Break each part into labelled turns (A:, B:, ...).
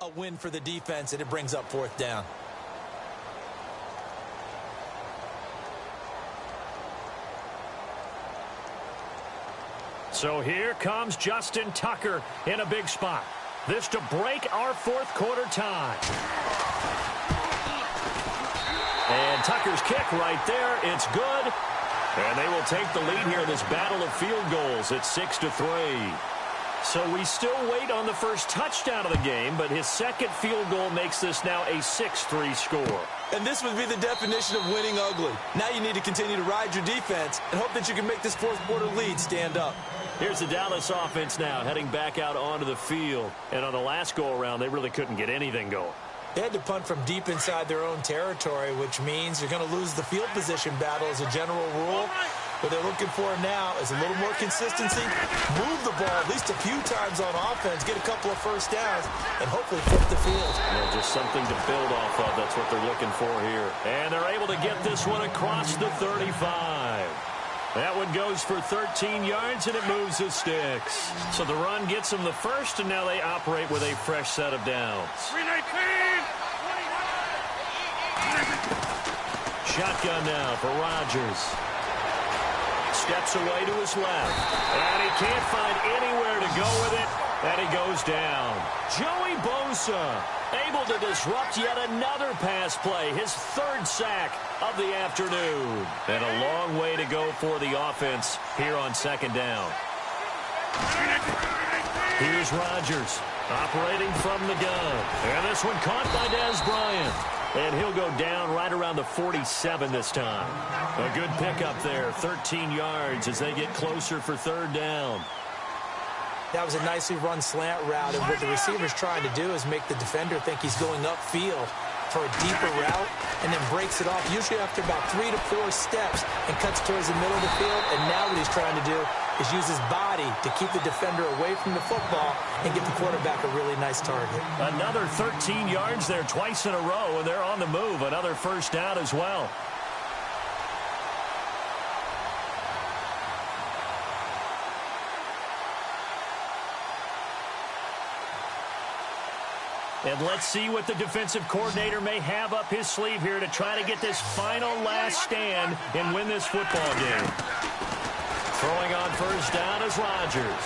A: A win for the defense, and it brings up fourth down.
B: So here comes Justin Tucker in a big spot. This to break our fourth quarter tie. And Tucker's kick right there. It's good. And they will take the lead here in this battle of field goals at 6-3. So we still wait on the first touchdown of the game, but his second field goal makes this now a 6-3 score.
A: And this would be the definition of winning ugly. Now you need to continue to ride your defense and hope that you can make this fourth quarter lead stand up.
B: Here's the Dallas offense now heading back out onto the field. And on the last go-around, they really couldn't get anything going.
A: They had to punt from deep inside their own territory, which means you're going to lose the field position battle as a general rule. What they're looking for now is a little more consistency, move the ball at least a few times on offense, get a couple of first downs, and hopefully flip the field.
B: Yeah, just something to build off of. That's what they're looking for here. And they're able to get this one across the 35. That one goes for 13 yards, and it moves the sticks. So the run gets them the first, and now they operate with a fresh set of downs.
C: 319!
B: Shotgun now for Rodgers. Steps away to his left. And he can't find anywhere to go with it. And he goes down. Joey Bosa able to disrupt yet another pass play. His third sack of the afternoon. And a long way to go for the offense here on second down. Here's Rodgers operating from the gun. And this one caught by Dez Bryant. And he'll go down right around the 47 this time. A good pickup there, 13 yards as they get closer for third down.
A: That was a nicely run slant route, and what the receiver's trying to do is make the defender think he's going upfield for a deeper route, and then breaks it off, usually after about 3 to 4 steps, and cuts towards the middle of the field. And now what he's trying to do is use his body to keep the defender away from the football and give the quarterback a really nice target.
B: Another 13 yards there twice in a row, and they're on the move. Another first down as well. And let's see what the defensive coordinator may have up his sleeve here to try to get this final last stand and win this football game. Throwing on first down is Rodgers.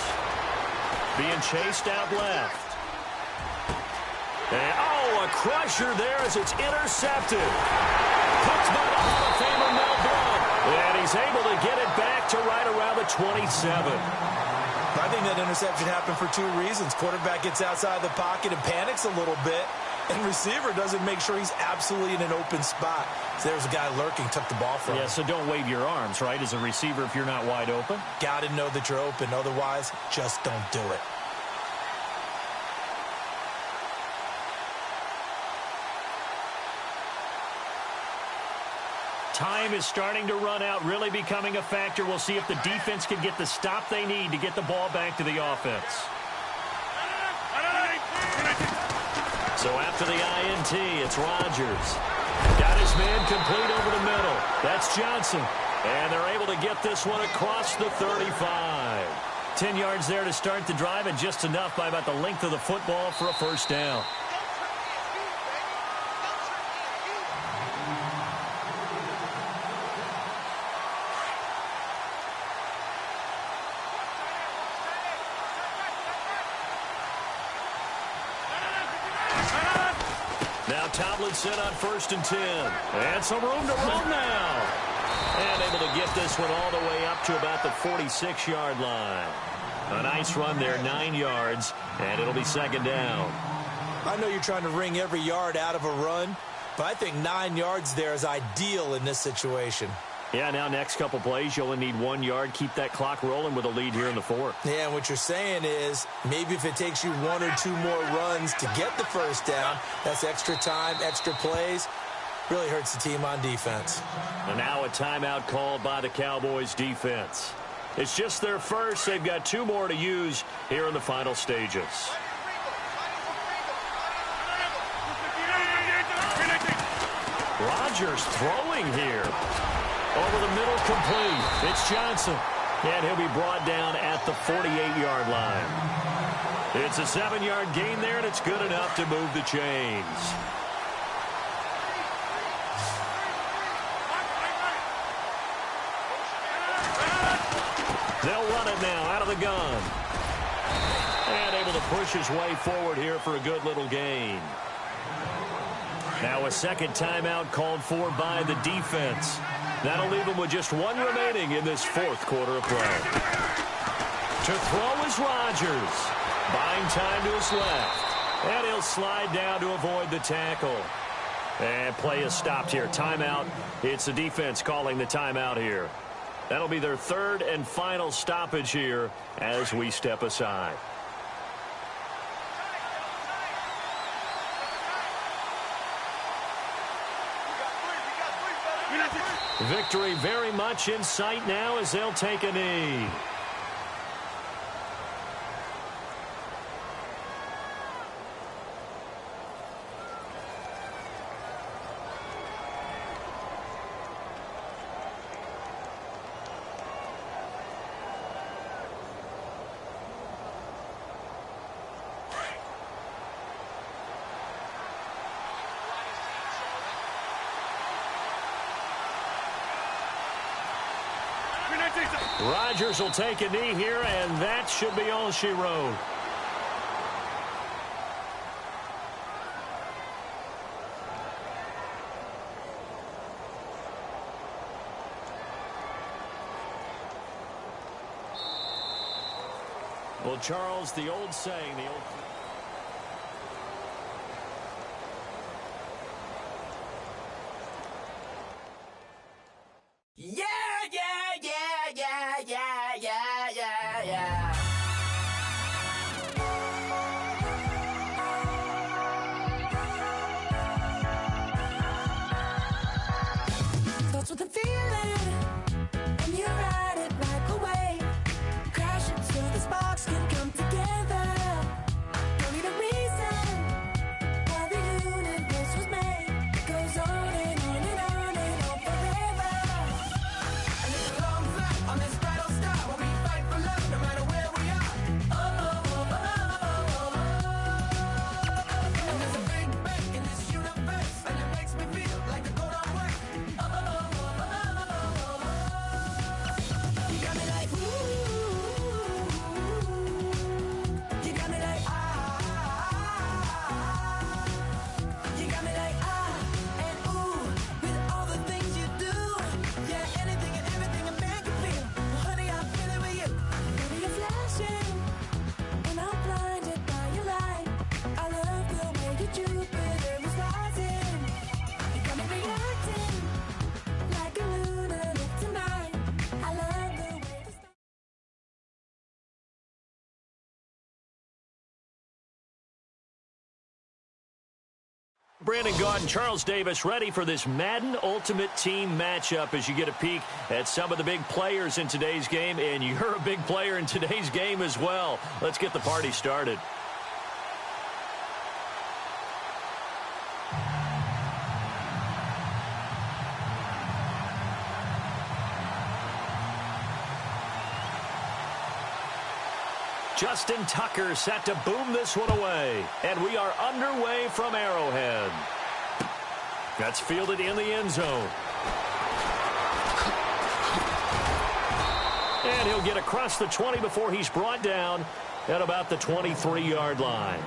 B: Being chased out left. And, a crusher there as it's intercepted. Picked by the Hall of Famer Mel Blount. And he's able to get it back to right around the 27.
A: I think that interception happened for 2 reasons. Quarterback gets outside the pocket and panics a little bit, and receiver doesn't make sure he's absolutely in an open spot. So there's a guy lurking, took the ball from him.
B: Yeah, so don't wave your arms, right, as a receiver if you're not wide open?
A: Got to know that you're open. Otherwise, just don't do it.
B: Time is starting to run out, really becoming a factor. We'll see if the defense can get the stop they need to get the ball back to the offense. So after the INT, it's Rodgers. Got his man complete over the middle. That's Johnson. And they're able to get this one across the 35. 10 yards there to start the drive, and just enough by about the length of the football for a first down. Tomlinson on 1st and 10. And some room to run now. And able to get this one all the way up to about the 46-yard line. A nice run there, 9 yards, and it'll be second down.
A: I know you're trying to wring every yard out of a run, but I think 9 yards there is ideal in this situation.
B: Yeah, now next couple plays, you only need 1 yard. Keep that clock rolling with a lead here in the fourth.
A: Yeah, and what you're saying is maybe if it takes you 1 or 2 more runs to get the first down, that's extra time, extra plays. Really hurts the team on defense.
B: And now a timeout called by the Cowboys defense. It's just their first. They've got 2 more to use here in the final stages. Rodgers throwing here. Over the middle, complete. It's Johnson. And he'll be brought down at the 48-yard line. It's a 7-yard gain there, and it's good enough to move the chains. They'll run it now out of the gun. And able to push his way forward here for a good little gain. Now a second timeout called for by the defense. That'll leave him with just one remaining in this fourth quarter of play. To throw is Rodgers. Buying time to his left. And he'll slide down to avoid the tackle. And play is stopped here. Timeout. It's the defense calling the timeout here. That'll be their third and final stoppage here as we step aside. Victory very much in sight now as they'll take a knee. Rodgers will take a knee here, and that should be all she wrote. Well, Charles, the old saying,
C: Starts with a feeling, and you ride it right away. Crash it so the sparks can come together. Don't need a reason why the universe was made. It goes on and on and on and on forever. And it's a long flight on this battle star where we fight for love no matter where we are. Oh, oh, oh, oh, oh, oh. And there's a big bang in this universe, and it makes me feel like the gold on work.
B: Brandon Gaudin, Charles Davis ready for this Madden Ultimate Team matchup as you get a peek at some of the big players in today's game, and you're a big player in today's game as well. Let's get the party started. Justin Tucker set to boom this one away. And we are underway from Arrowhead. That's fielded in the end zone. And he'll get across the 20 before he's brought down at about the 23-yard line.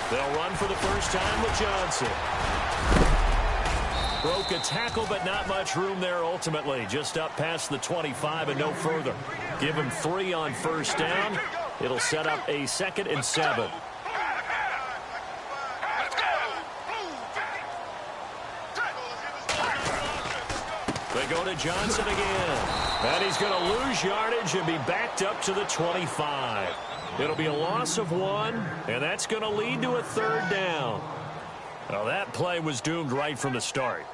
B: They'll run for the first time with Johnson. Broke a tackle, but not much room there ultimately. Just up past the 25 and no further. Give him 3 on first down. It'll set up a 2nd and 7. They go to Johnson again. And he's going to lose yardage and be backed up to the 25. It'll be a loss of 1, and that's going to lead to a 3rd down. Well, that play was doomed right from the start.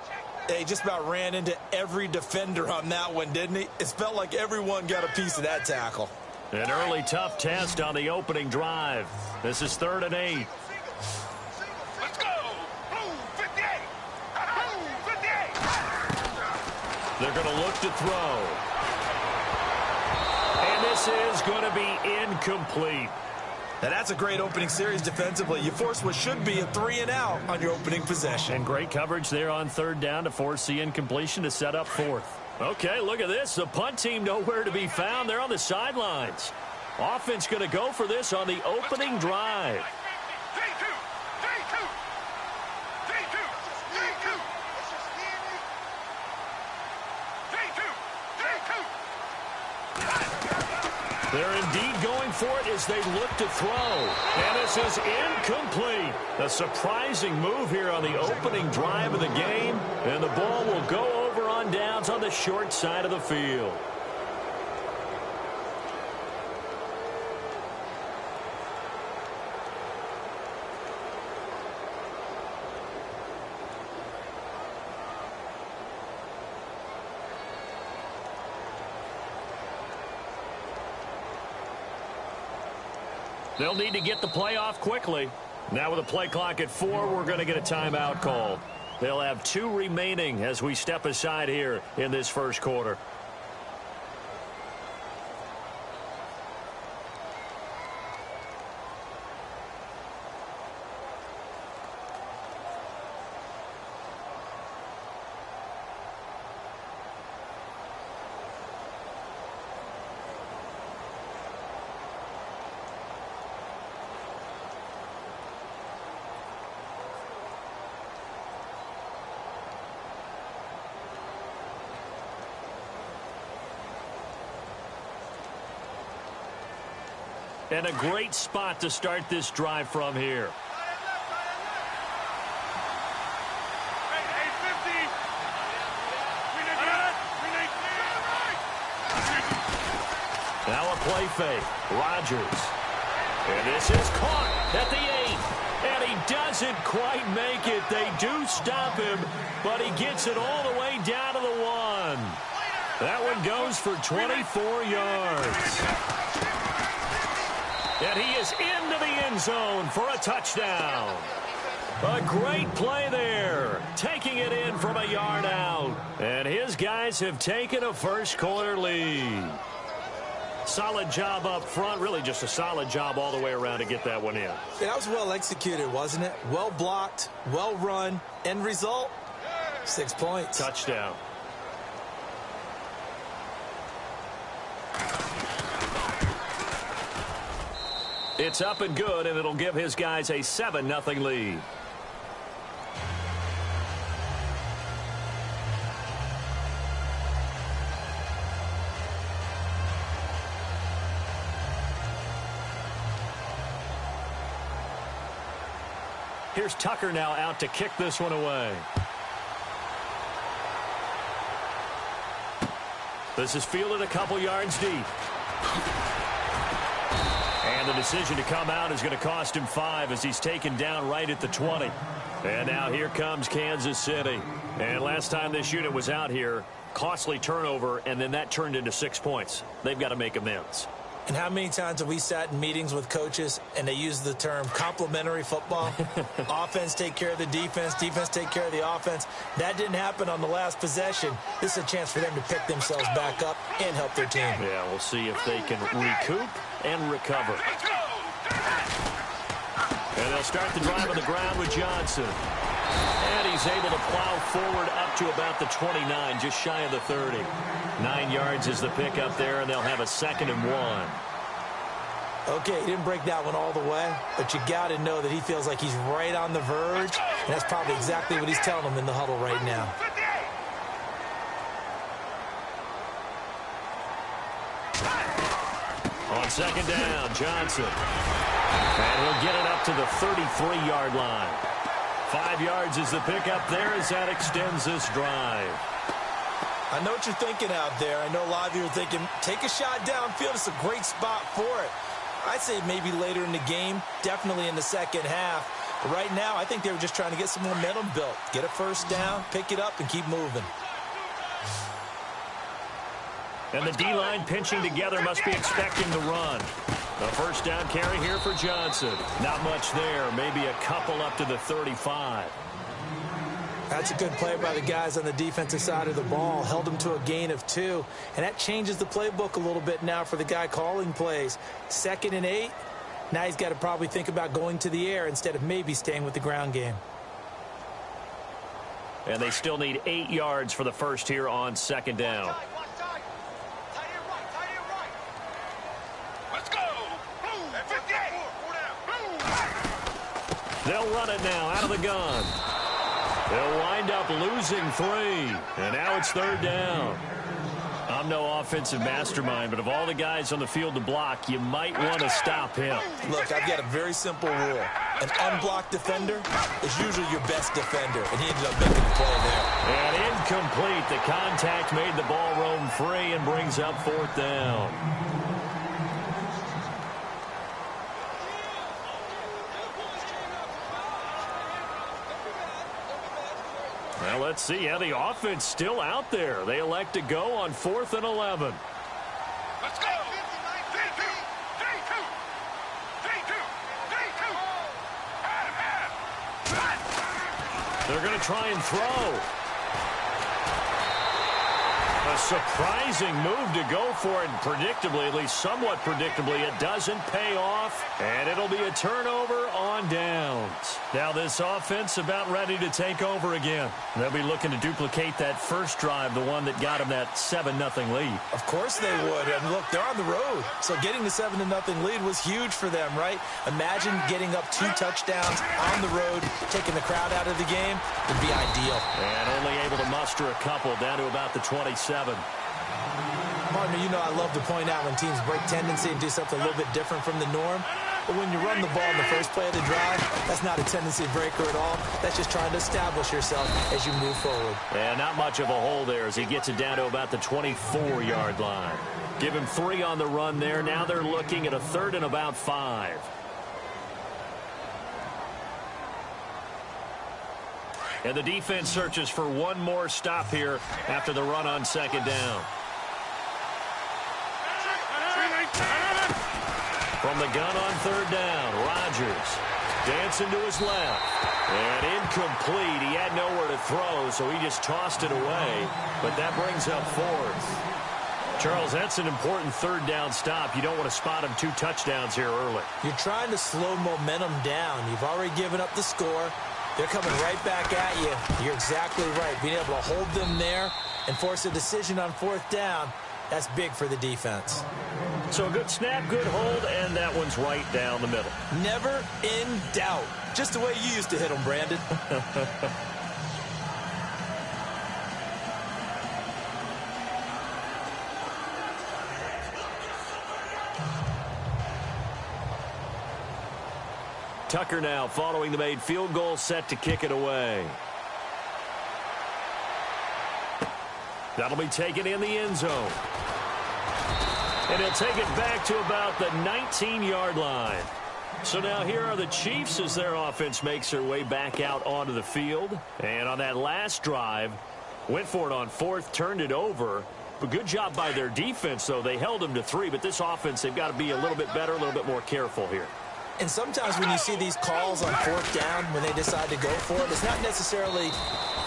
A: He just about ran into every defender on that one, didn't he? It felt like everyone got a piece of that tackle.
B: An early tough test on the opening drive. This is 3rd and 8.
D: Let's go! Blue 58! Blue 58!
B: They're going to look to throw. And this is going to be incomplete.
A: Now that's a great opening series defensively. You force what should be a 3-and-out on your opening possession.
B: And great coverage there on 3rd down to force the incompletion to set up 4th. Okay, look at this. The punt team nowhere to be found. They're on the sidelines. Offense going to go for this on the opening drive. They're indeed going for it as they look to throw. And this is incomplete. A surprising move here on the opening drive of the game. And the ball will go over on downs on the short side of the field. They'll need to get the play off quickly. Now with a play clock at 4, we're going to get a timeout called. They'll have 2 remaining as we step aside here in this first quarter. And a great spot to start this drive from here. Now a play fake. Rodgers. And this is caught at the 8. And he doesn't quite make it. They do stop him, but he gets it all the way down to the 1. That one goes for 24 yards. And he is into the end zone for a touchdown. A great play there, taking it in from a yard out. And his guys have taken a first quarter lead. Solid job up front, really just a solid job all the way around to get that one in.
A: That was well executed, wasn't it? Well blocked, well run. End result, 6 points.
B: Touchdown. It's up and good, and it'll give his guys a 7-0 lead. Here's Tucker now out to kick this one away. This is fielded a couple yards deep. And the decision to come out is going to cost him 5 as he's taken down right at the 20. And now here comes Kansas City. And last time this unit was out here, costly turnover, and then that turned into 6 points. They've got to make amends.
A: And how many times have we sat in meetings with coaches and they use the term complementary football? Offense take care of the defense, defense take care of the offense. That didn't happen on the last possession. This is a chance for them to pick themselves back up and help their team.
B: Yeah, we'll see if they can recoup and recover. And they'll start the drive on the ground with Johnson. And he's able to plow forward up to about the 29, just shy of the 30. 9 yards is the pickup there, and they'll have a 2nd and 1.
A: Okay, he didn't break that one all the way, but you got to know that he feels like he's right on the verge, and that's probably exactly what he's telling them in the huddle right now.
B: second down, Johnson. And he'll get it up to the 33-yard line. 5 yards is the pickup there as that extends this drive.
A: I know what you're thinking out there. I know a lot of you are thinking, take a shot downfield. It's a great spot for it. I'd say maybe later in the game, definitely in the second half. But right now, I think they were just trying to get some momentum built. Get a first down, pick it up, and keep moving.
B: And the D-line pinching together must be expecting the run. The first down carry here for Johnson. Not much there. Maybe a couple up to the 35.
A: That's a good play by the guys on the defensive side of the ball. Held them to a gain of 2. And that changes the playbook a little bit now for the guy calling plays. 2nd and 8. Now he's got to probably think about going to the air instead of maybe staying with the ground game.
B: And they still need 8 yards for the first here on second down.
D: Let's go. Blue, 58.
B: They'll run it now out of the gun. They'll wind up losing 3. And now it's third down. I'm no offensive mastermind, but of all the guys on the field to block, you might want to stop him.
A: Look, I've got a very simple rule. An unblocked defender is usually your best defender, and he ended up making the play there.
B: And incomplete. The contact made the ball roam free and brings up fourth down. Well, let's see how the offense still out there. They elect to go on 4th and 11.
D: Let's go. 3-2. 3-2. 3-2. 3-2.
B: They're going to try and throw. A surprising move to go for it, and predictably, at least somewhat predictably, it doesn't pay off, and it'll be a turnover on downs. Now this offense about ready to take over again. They'll be looking to duplicate that first drive, the one that got them that 7-0 lead.
A: Of course they would. And look, they're on the road. So getting the 7-0 lead was huge for them, right? Imagine getting up 2 touchdowns on the road, taking the crowd out of the game would be ideal.
B: And only able to muster a couple down to about the 27.
A: Partner, you know I love to point out when teams break tendency and do something a little bit different from the norm. But when you run the ball in the first play of the drive, that's not a tendency breaker at all. That's just trying to establish yourself as you move forward.
B: And not much of a hole there as he gets it down to about the 24-yard line. Give him 3 on the run there. Now they're looking at a 3rd and about 5. And the defense searches for one more stop here after the run on second down. From the gun on third down, Rodgers dancing to his left. And incomplete. He had nowhere to throw, so he just tossed it away. But that brings up 4th. Charles, that's an important third down stop. You don't want to spot him 2 touchdowns here early.
A: You're trying to slow momentum down. You've already given up the score. They're coming right back at you. You're exactly right. Being able to hold them there and force a decision on 4th down, that's big for the defense.
B: So a good snap, good hold, and that one's right down the middle.
A: Never in doubt. Just the way you used to hit them, Brandon.
B: Tucker now following the made field goal, set to kick it away. That'll be taken in the end zone. And he'll take it back to about the 19-yard line. So now here are the Chiefs as their offense makes their way back out onto the field. And on that last drive, went for it on 4th, turned it over. But good job by their defense, though. They held them to 3, but this offense, they've got to be a little bit better, a little bit more careful here.
A: And sometimes when you see these calls on 4th down, when they decide to go for it, it's not necessarily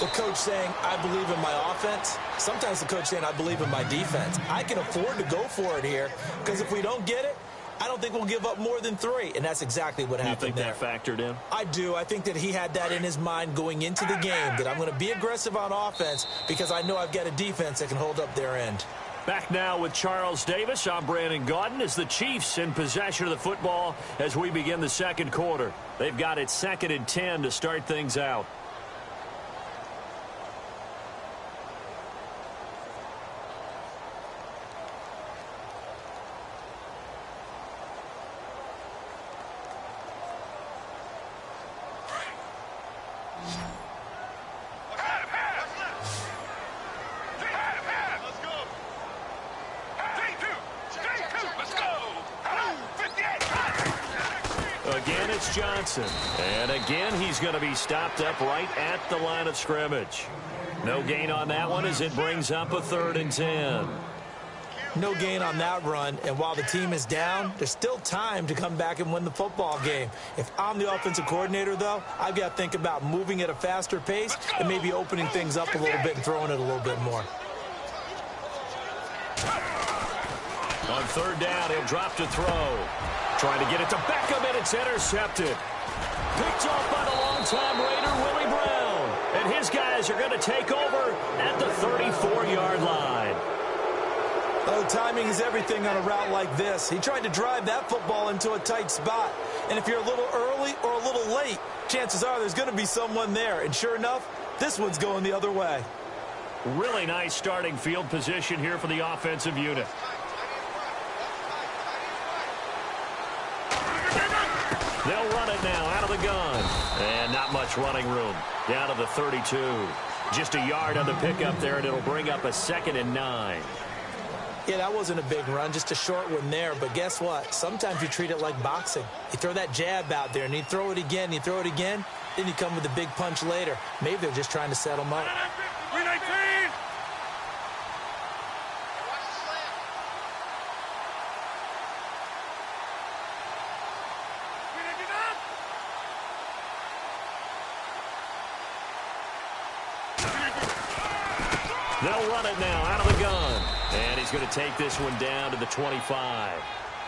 A: the coach saying, I believe in my offense. Sometimes the coach saying, I believe in my defense. I can afford to go for it here because if we don't get it, I don't think we'll give up more than 3. And that's exactly what happened there.
B: You think that factored in?
A: I do. I think that he had that in his mind going into the game, that I'm going to be aggressive on offense because I know I've got a defense that can hold up their end.
B: Back now with Charles Davis. I'm Brandon Gaudin as the Chiefs in possession of the football as we begin the second quarter. They've got it 2nd and 10 to start things out.
D: Let's go. 3-2. Let's go. 58.
B: Again, it's Johnson. And again, he's going to be stopped up right at the line of scrimmage. No gain on that one as it brings up a 3rd and 10.
A: No gain on that run, and while the team is down, there's still time to come back and win the football game. If I'm the offensive coordinator, though, I've got to think about moving at a faster pace and maybe opening things up a little bit and throwing it a little bit more.
B: On 3rd down, he'll drop to throw. Trying to get it to Beckham, and it's intercepted. Picked off by the longtime Raider, Willie Brown. And his guys are going to take over at the 34-yard line.
A: Oh, timing is everything on a route like this. He tried to drive that football into a tight spot. And if you're a little early or a little late, chances are there's going to be someone there. And sure enough, this one's going the other way.
B: Really nice starting field position here for the offensive unit. They'll run it now out of the gun. And not much running room. Down to the 32. Just a yard on the pickup there, and it'll bring up a 2nd and 9.
A: Yeah, that wasn't a big run, just a short one there. But guess what? Sometimes you treat it like boxing. You throw that jab out there, and you throw it again, you throw it again, then you come with a big punch later. Maybe they're just trying to set them up.
D: 319.
B: They'll run it now out of the gun. And he's going to take this one down to the 25.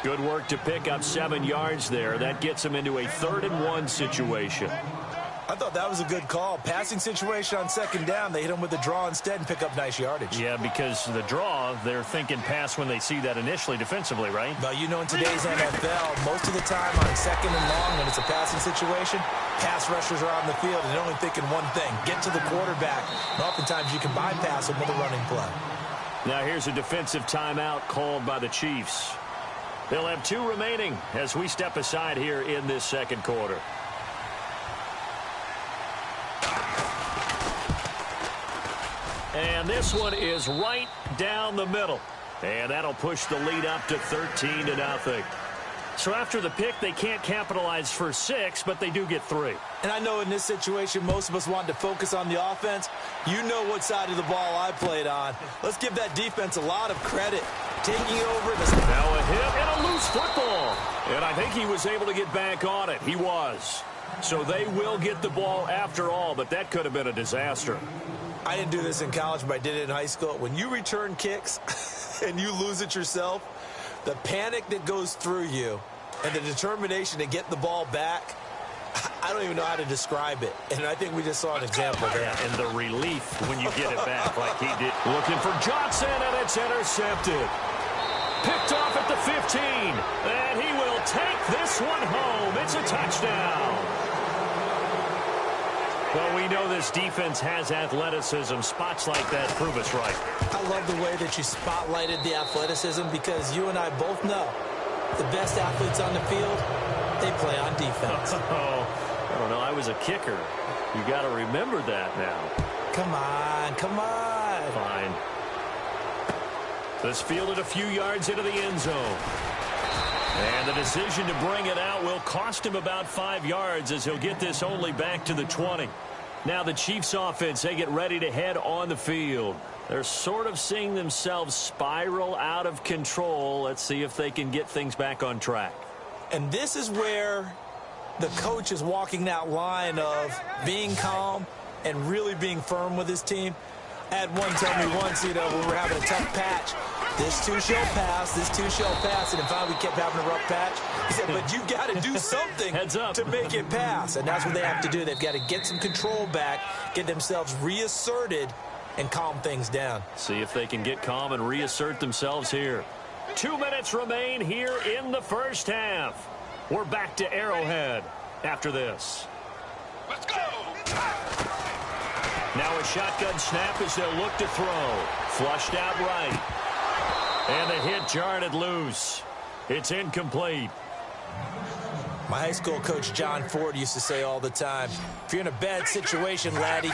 B: Good work to pick up 7 yards there. That gets him into a 3rd and 1 situation.
A: I thought that was a good call. Passing situation on 2nd down. They hit him with the draw instead and pick up nice yardage.
B: Yeah, because the draw, they're thinking pass when they see that initially defensively, right?
A: Well, you know, in today's NFL, most of the time on 2nd and long, when it's a passing situation, pass rushers are on the field and they're only thinking one thing, get to the quarterback. And oftentimes you can bypass them with a running play.
B: Now here's a defensive timeout called by the Chiefs. They'll have 2 remaining as we step aside here in this 2nd quarter. And this one is right down the middle. And that'll push the lead up to 13-0. So after the pick, they can't capitalize for 6, but they do get 3.
A: And I know in this situation, most of us want to focus on the offense. You know what side of the ball I played on. Let's give that defense a lot of credit. Taking over.
B: Now a hit and a loose football. And I think he was able to get back on it. He was. So they will get the ball after all, but that could have been a disaster.
A: I didn't do this in college, but I did it in high school. When you return kicks and you lose it yourself, the panic that goes through you and the determination to get the ball back, I don't even know how to describe it. And I think we just saw an example there.
B: Yeah, and the relief when you get it back like he did. Looking for Johnson, and it's intercepted. Picked off at the 15, and he will take this one home. It's a touchdown. Well, we know this defense has athleticism. Spots like that prove us right.
A: I love the way that you spotlighted the athleticism because you and I both know the best athletes on the field, they play on defense.
B: Oh, I don't know. I was a kicker. You got to remember that now.
A: Come on, come on.
B: Fine. This fielded a few yards into the end zone. And the decision to bring it out will cost him about 5 yards as he'll get this only back to the 20. Now the Chiefs offense, they get ready to head on the field. They're sort of seeing themselves spiral out of control. Let's see if they can get things back on track.
A: And this is where the coach is walking that line of being calm and really being firm with his team. I had one tell me once, you know, when we were having a tough patch, this too shall pass, this too shall pass. And finally we kept having a rough patch. He said, but you got to do something
B: Heads up.
A: to make it pass. And that's what they have to do. They've got to get some control back, get themselves reasserted, and calm things down.
B: See if they can get calm and reassert themselves here. 2 minutes remain here in the first half. We're back to Arrowhead after this.
D: Let's go.
B: Now a shotgun snap as they'll look to throw. Flushed out right. And the hit jarred it loose. It's incomplete.
A: My high school coach, John Ford, used to say all the time, if you're in a bad situation, laddie,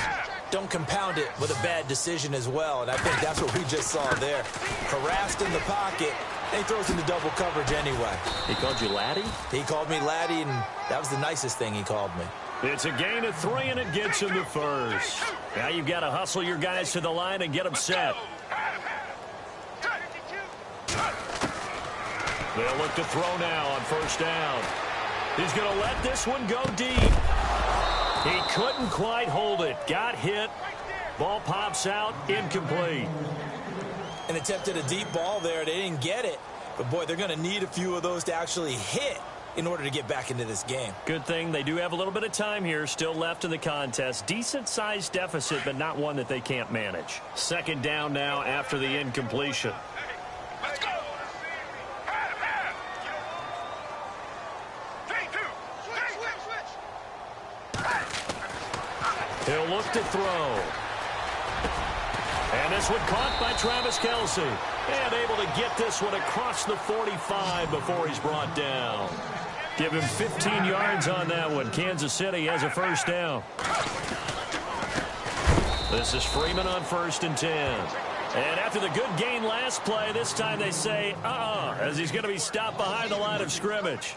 A: don't compound it with a bad decision as well. And I think that's what we just saw there. Harassed in the pocket, and he throws into double coverage anyway.
B: He called you laddie?
A: He called me laddie, and that was the nicest thing he called me.
B: It's a gain of 3, and it gets him the first. Now you've got to hustle your guys to the line and get them set. They'll look to throw now on first down. He's going to let this one go deep. He couldn't quite hold it. Got hit. Ball pops out. Incomplete.
A: And attempted a deep ball there. They didn't get it. But, boy, they're going to need a few of those to actually hit in order to get back into this game.
B: Good thing they do have a little bit of time here still left in the contest. Decent-sized deficit, but not one that they can't manage. Second down now after the incompletion.
D: Let's go.
B: He'll look to throw. And this one caught by Travis Kelce. And able to get this one across the 45 before he's brought down. Give him 15 yards on that one. Kansas City has a first down. This is Freeman on 1st and 10. And after the good gain last play, this time they say, as he's going to be stopped behind the line of scrimmage.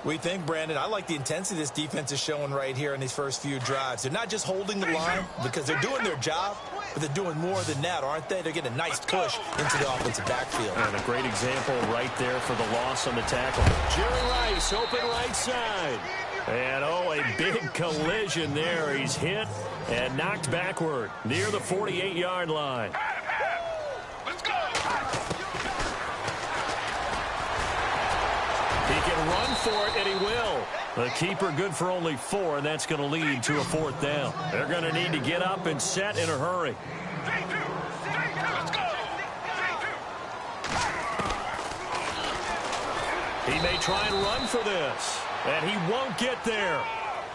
A: We think, Brandon, I like the intensity this defense is showing right here in these first few drives. They're not just holding the line because they're doing their job, but they're doing more than that, aren't they? They're getting a nice push into the offensive backfield.
B: And a great example right there for the loss on the tackle. Jerry Rice, open right side. And, a big collision there. He's hit and knocked backward near the 48-yard line.
D: Let's go.
B: He can run for it, and he will. The keeper good for only 4, and that's going to lead to a 4th down. They're going to need to get up and set in a hurry.
D: Let's go.
B: He may try and run for this, and he won't get there.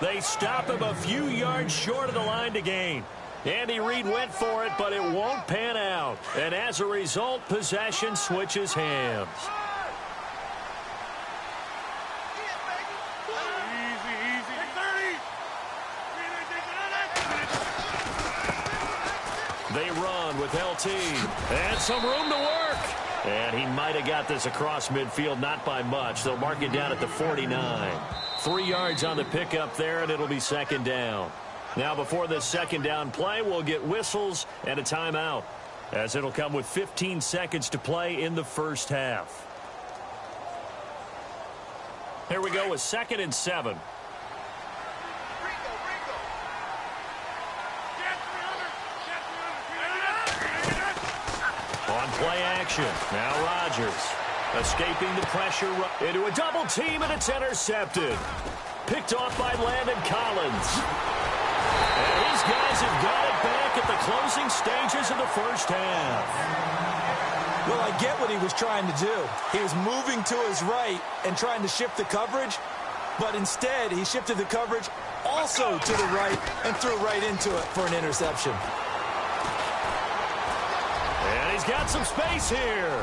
B: They stop him a few yards short of the line to gain. Andy Reid went for it, but it won't pan out. And as a result, possession switches hands. They run with LT. And some room to work. And he might have got this across midfield, not by much. They'll mark it down at the 49. 3 yards on the pickup there, and it'll be second down. Now, before this second down play, we'll get whistles and a timeout, as it'll come with 15 seconds to play in the first half. Here we go with 2nd and 7. On play action. Now Rodgers escaping the pressure into a double team, and it's intercepted. Picked off by Landon Collins. And these guys have got it back at the closing stages of the first half.
A: Well, I get what he was trying to do. He was moving to his right and trying to shift the coverage, but instead he shifted the coverage also to the right and threw right into it for an interception.
B: And he's got some space here.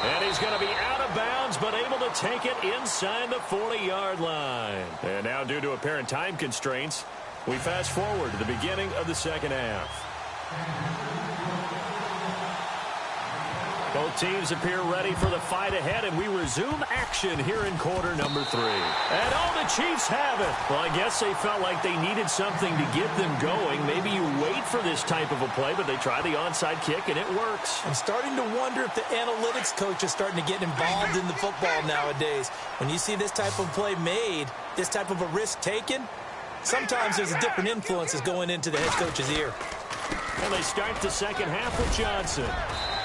B: And he's going to be out of bounds, but able to take it inside the 40-yard line. And now, due to apparent time constraints, we fast forward to the beginning of the second half. Both teams appear ready for the fight ahead, and we resume action here in quarter number 3. And the Chiefs have it. Well, I guess they felt like they needed something to get them going. Maybe you wait for this type of a play, but they try the onside kick, and it works.
A: I'm starting to wonder if the analytics coach is starting to get involved in the football nowadays. When you see this type of play made, this type of a risk taken, sometimes there's a different influences going into the head coach's ear.
B: And they start the second half with Johnson.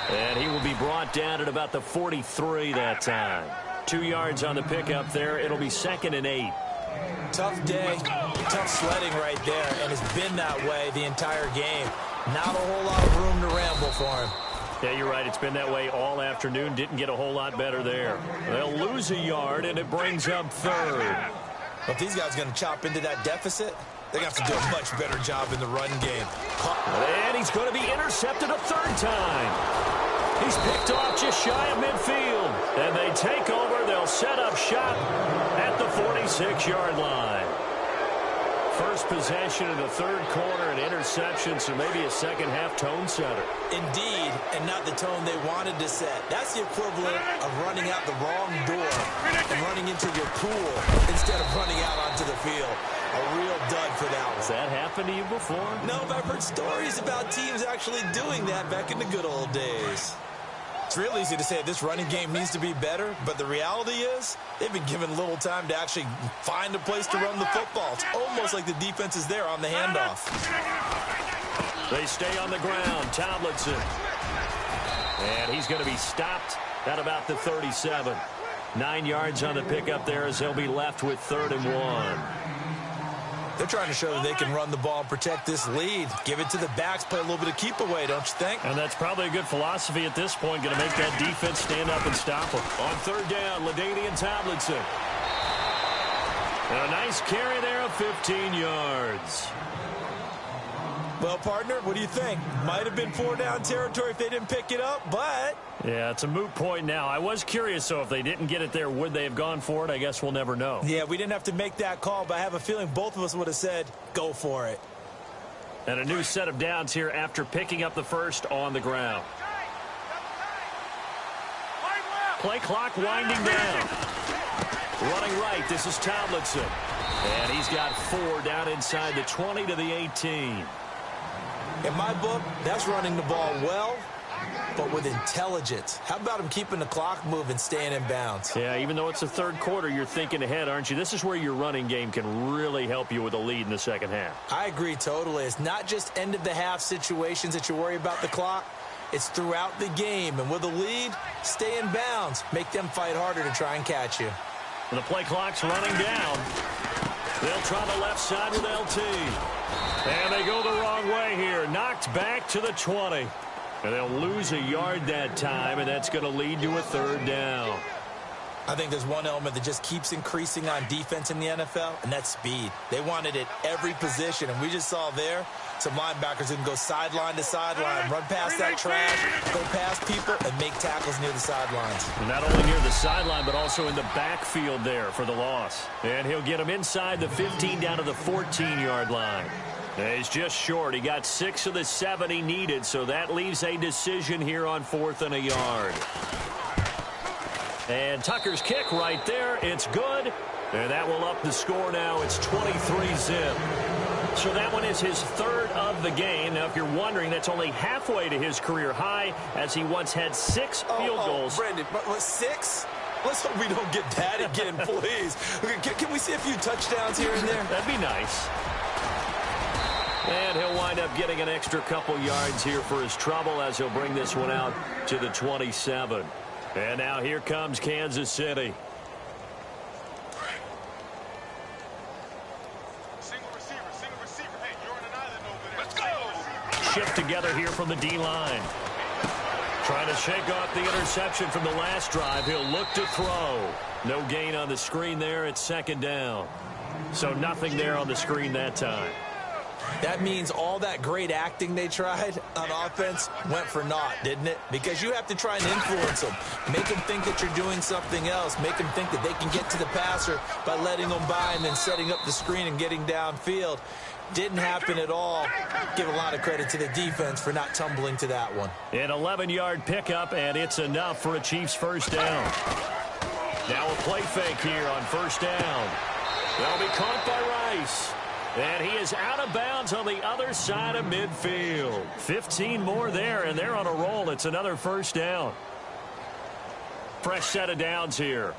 B: And he will be brought down at about the 43 that time. 2 yards on the pickup there. It'll be 2nd and 8.
A: Tough day, tough sledding right there, and it's been that way the entire game. Not a whole lot of room to ramble for him.
B: Yeah, you're right. It's been that way all afternoon. Didn't get a whole lot better there. They'll lose a yard, and it brings up 3rd.
A: If these guys are going to chop into that deficit, they're going to have to do a much better job in the run game.
B: And he's going to be intercepted a 3rd time. He's picked off just shy of midfield. And they take over. They'll set up shop at the 46-yard line. First possession of the third quarter, an interception, so maybe a second-half tone setter.
A: Indeed, and not the tone they wanted to set. That's the equivalent of running out the wrong door and running into your pool instead of running out onto the field. A real dud for that one.
B: Has that happened to you before?
A: No, but I've heard stories about teams actually doing that back in the good old days. It's real easy to say this running game needs to be better, but the reality is they've been given little time to actually find a place to run the football. It's almost like the defense is there on the handoff.
B: They stay on the ground. Tomlinson. And he's going to be stopped at about the 37. 9 yards on the pickup there as they'll be left with 3rd and 1.
A: They're trying to show that they can run the ball and protect this lead. Give it to the backs, play a little bit of keep away, don't you think?
B: And that's probably a good philosophy at this point, going to make that defense stand up and stop them. On 3rd down, LaDainian Tomlinson. And a nice carry there of 15 yards.
A: Well, partner, what do you think? Might have been 4-down territory if they didn't pick it up, but...
B: Yeah, it's a moot point now. I was curious, so if they didn't get it there, would they have gone for it? I guess we'll never know.
A: Yeah, we didn't have to make that call, but I have a feeling both of us would have said, go for it.
B: And a new set of downs here after picking up the first on the ground. Play clock winding down. Running right, this is Tomlinson. And he's got 4 down inside the 20 to the 18.
A: In my book, that's running the ball well, but with intelligence. How about him keeping the clock moving, staying in bounds?
B: Yeah, even though it's the third quarter, you're thinking ahead, aren't you? This is where your running game can really help you with a lead in the second half.
A: I agree totally. It's not just end-of-the-half situations that you worry about the clock. It's throughout the game. And with a lead, stay in bounds. Make them fight harder to try and catch you.
B: And the play clock's running down. They'll try the left side with LT. And they go the wrong way here. Knocked back to the 20. And they'll lose a yard that time, and that's going to lead to a 3rd down.
A: I think there's one element that just keeps increasing on defense in the NFL, and that's speed. They want it at every position, and we just saw there some linebackers who can go sideline to sideline, run past that trash, go past people, and make tackles near the sidelines.
B: And not only near the sideline, but also in the backfield there for the loss. And he'll get him inside the 15 down to the 14-yard line. He's just short. He got 6 of the 7 he needed, so that leaves a decision here on 4th and a yard. And Tucker's kick right there. It's good. And that will up the score now. It's 23-zip. So that one is his 3rd of the game. Now, if you're wondering, that's only halfway to his career high, as he once had 6 field goals.
A: Brandon, what, 6? Let's hope we don't get that again, please. Can we see a few touchdowns here and there?
B: That'd be nice. And he'll wind up getting an extra couple yards here for his trouble as he'll bring this one out to the 27. And now here comes Kansas City.
D: Single receiver. Hey, you're on an island over there. Let's go.
B: Shift together here from the D-line. Trying to shake off the interception from the last drive. He'll look to throw. No gain on the screen there. It's 2nd down. So nothing there on the screen that time.
A: That means all that great acting they tried on offense went for naught, didn't it? Because you have to try and influence them. Make them think that you're doing something else. Make them think that they can get to the passer by letting them by and then setting up the screen and getting downfield. Didn't happen at all. Give a lot of credit to the defense for not tumbling to that one.
B: An 11-yard pickup, and it's enough for a Chiefs 1st down. Now a play fake here on 1st down. They'll be caught by Rice. And he is out of bounds on the other side of midfield. 15 more there, and they're on a roll. It's another 1st down. Fresh set of downs here.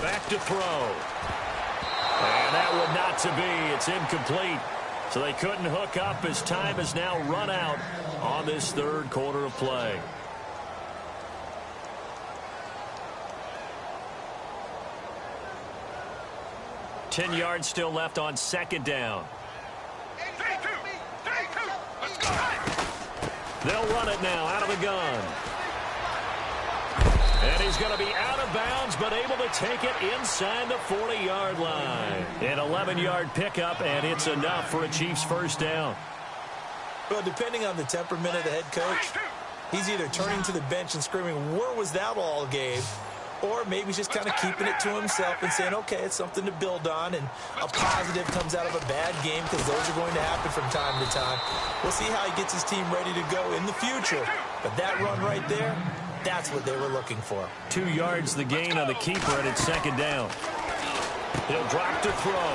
B: Back to throw. And that would not to be. It's incomplete. So they couldn't hook up as time has now run out on this 3rd quarter of play. Ten yards still left on 2nd down.
D: Let's go.
B: They'll run it now out of the gun. And he's going to be out of bounds, but able to take it inside the 40-yard line. An 11-yard pickup, and it's enough for a Chiefs first down.
A: Well, depending on the temperament of the head coach, he's either turning to the bench and screaming, "Where was that all game?" Or maybe he's just kind of keeping it to himself and saying, okay, it's something to build on, and a positive comes out of a bad game, because those are going to happen from time to time. We'll see how he gets his team ready to go in the future. But that run right there, that's what they were looking for.
B: 2 yards the gain on the keeper, and it's second down. He'll drop to throw.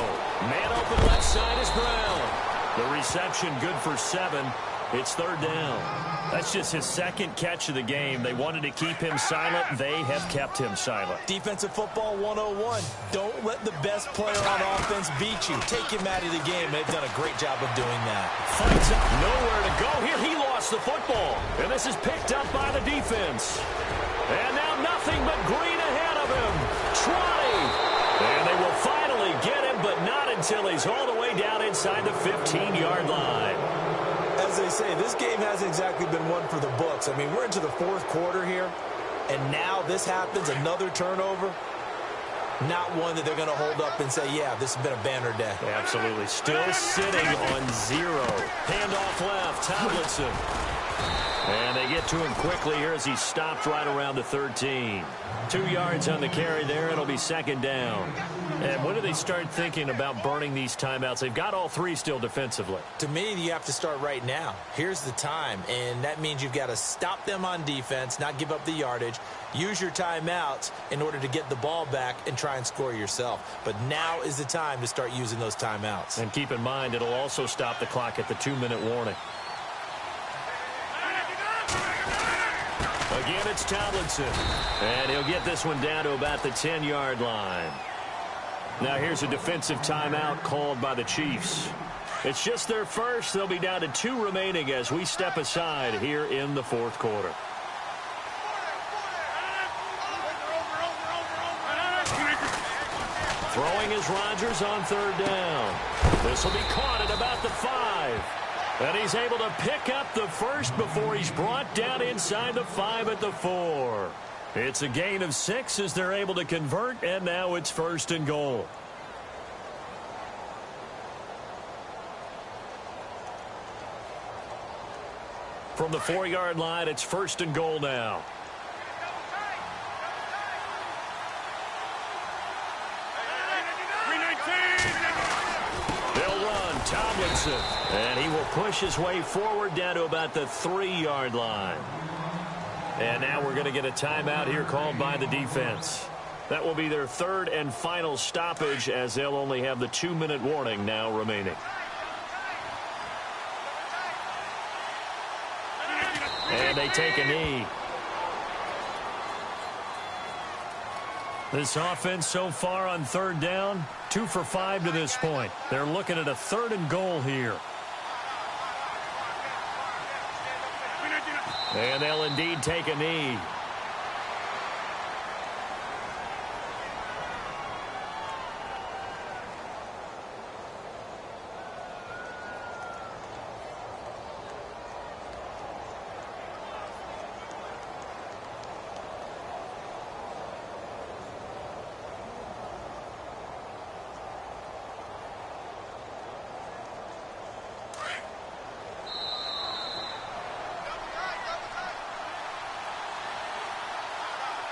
B: Man open left side is Brown. The reception good for 7. It's third down. That's just his second catch of the game. They wanted to keep him silent. They have kept him silent.
A: Defensive football 101. Don't let the best player on offense beat you. Take him out of the game. They've done a great job of doing that.
B: Fights up. Nowhere to go here. He lost the football. And this is picked up by the defense. And now nothing but green ahead of him. 20. And they will finally get him, but not until he's all the way down inside the 15-yard line.
A: As they say, this game hasn't exactly been one for the books. I mean, we're into the fourth quarter here, and now this happens, another turnover. Not one that they're going to hold up and say, yeah, this has been a banner day.
B: Absolutely. Still sitting on 0. Handoff left, Tomlinson. And they get to him quickly here as he stopped right around the 13. 2 yards on the carry there. It'll be second down. And when do they start thinking about burning these timeouts? They've got all 3 still defensively.
A: To me, you have to start right now. Here's the time, and that means you've got to stop them on defense, not give up the yardage, use your timeouts in order to get the ball back and try and score yourself. But now is the time to start using those timeouts.
B: And keep in mind, it'll also stop the clock at the 2-minute warning. Again, it's Tomlinson. And he'll get this one down to about the 10-yard line. Now here's a defensive timeout called by the Chiefs. It's just their first. They'll be down to 2 remaining as we step aside here in the fourth quarter. Throwing is Rodgers on third down. This will be caught at about the 5. And he's able to pick up the first before he's brought down inside the 5 at the 4. It's a gain of 6 as they're able to convert, and now it's first and goal. From the 4-yard line, it's first and goal now. They'll run Tomlinson, and he will push his way forward down to about the 3-yard line. And now we're going to get a timeout here called by the defense. That will be their third and final stoppage as they'll only have the 2-minute warning now remaining. And they take a knee. This offense so far on third down, 2 for 5 to this point. They're looking at a third and goal here. And they'll indeed take a knee.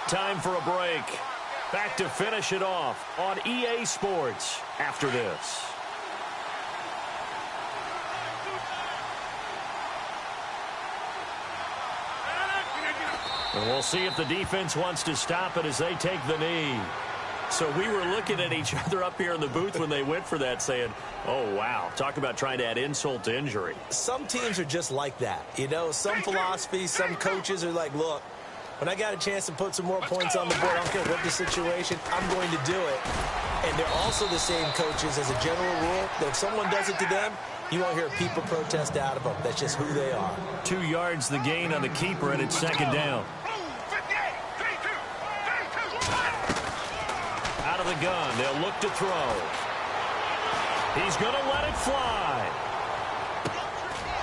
B: Time for a break. Back to finish it off on EA Sports after this. And we'll see if the defense wants to stop it as they take the knee. So we were looking at each other up here in the booth when they went for that saying, oh, wow, talk about trying to add insult to injury.
A: Some teams are just like that. You know, some philosophies, some coaches are like, look, when I got a chance to put some more points on the board, I don't care what the situation, I'm going to do it. And they're also the same coaches as a general rule that if someone does it to them, you won't hear people protest out of them. That's just who they are.
B: 2 yards the gain on the keeper, and it's second down. Out of the gun, they'll look to throw. He's going to let it fly.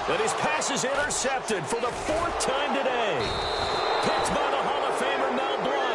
B: But his pass is intercepted for the 4th time today. Picked by the Hall of Famer Mel Blanc.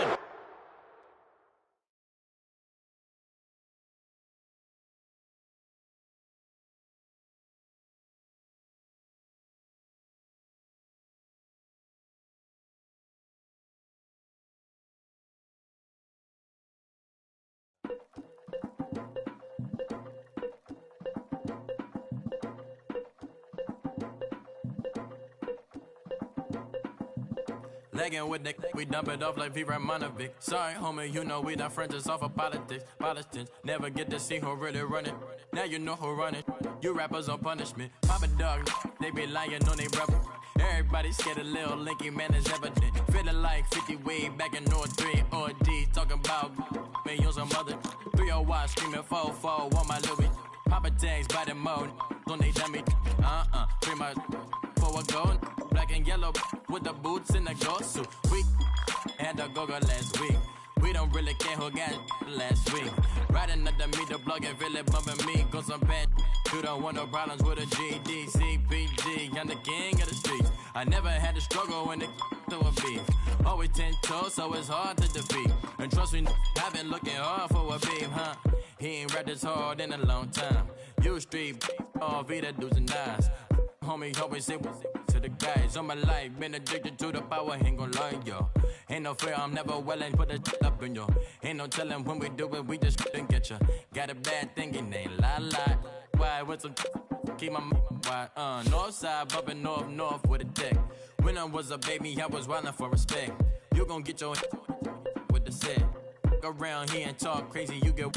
E: Legging with the we dump it off like V. Ramonovic. Sorry, homie, you know we not friends, it's off of politics. Politics never get to see who really run it. Now you know who run it. You rappers on punishment. Papa dog, they be lying on they brother. Everybody scared a little linky, man, is evident. Feeling like 50 way back in 03 or D. Talking about me on some other 301 screaming 4-4 on my Louis. Papa tags by the mode on they dummy. Free my for a gold. Black and yellow with the boots and the gold suit. We had a go-go last week. We don't really care who got last week. Riding up the meter, blogging, really bumping me. Go some bad. You don't want no problems with a GD, CPG. I'm the king of the streets. I never had to struggle when it to a beef. Always 10 toes, so it's hard to defeat. And trust me, I've been looking hard for a beef, huh? He ain't rapped this hard in a long time. You street, all Vita dudes and eyes. Homie, always say to the guys. All my life, been addicted to the power, ain't gon' lie, yo. Ain't no fear, I'm never willing, put a up in yo. Ain't no telling when we do it, we just couldn't get ya. Got a bad thing, it ain't lie. Why, with some keep my wide, north side, bumping north with a deck. When I was a baby, I was wildin' for respect. You gon' get your with the set. Around here and talk crazy, you get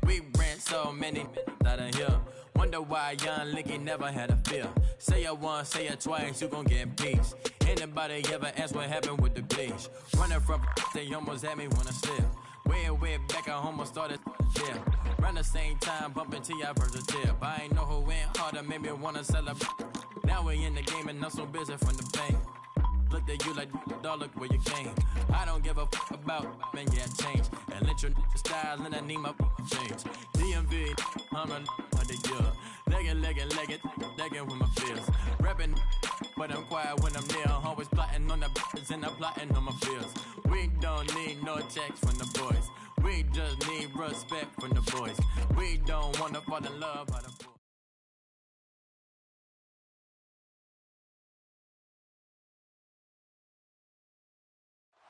E: we ran so many out of here. Wonder why young Linky never had a fear. Say it once, say it twice, you gon' get peace. Anybody ever ask what happened with the bleach? Running from they almost had me when I slip. Way back, I almost started yeah. Around the same time, bumping till I first a tip. I ain't know who went harder, made me wanna celebrate. Now we in the game and I'm so busy from the pain. Looked at you like, dog, look where you came. I don't give a fuck about, man, yeah, change. And let your style and I need my change. DMV, I'm a legging with my fears. Rapping, but I'm quiet when I'm near. Always plotting on the bitches and I'm plotting on my fears. We don't need no checks from the boys. We just need respect from the boys. We don't wanna fall in love by the boys.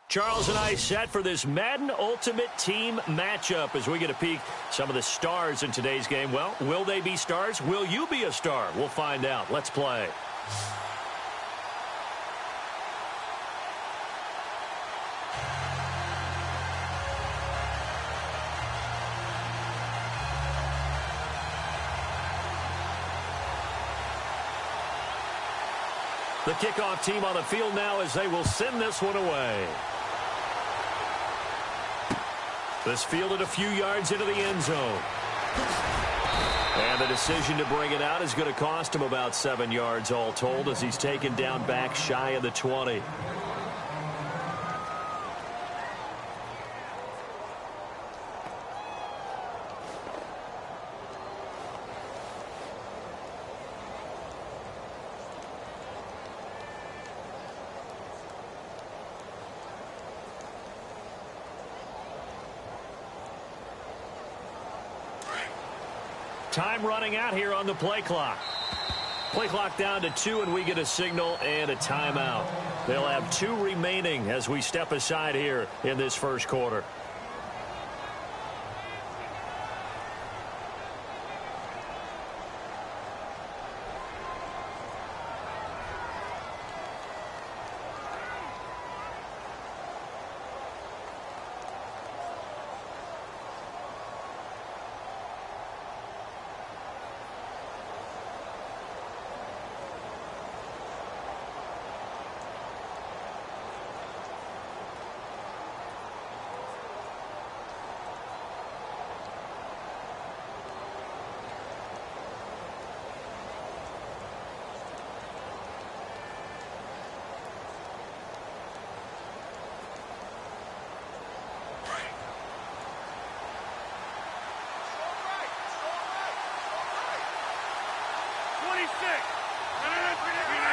B: Charles and I set for this Madden Ultimate Team matchup as we get a peek some of the stars in today's game. Well, will they be stars? Will you be a star? We'll find out. Let's play. The kickoff team on the field now as they will send this one away. This fielded a few yards into the end zone. And the decision to bring it out is going to cost him about 7 yards all told as he's taken down back shy of the 20. Time running out here on the play clock. Play clock down to 2, and we get a signal and a timeout. They'll have 2 remaining as we step aside here in this first quarter.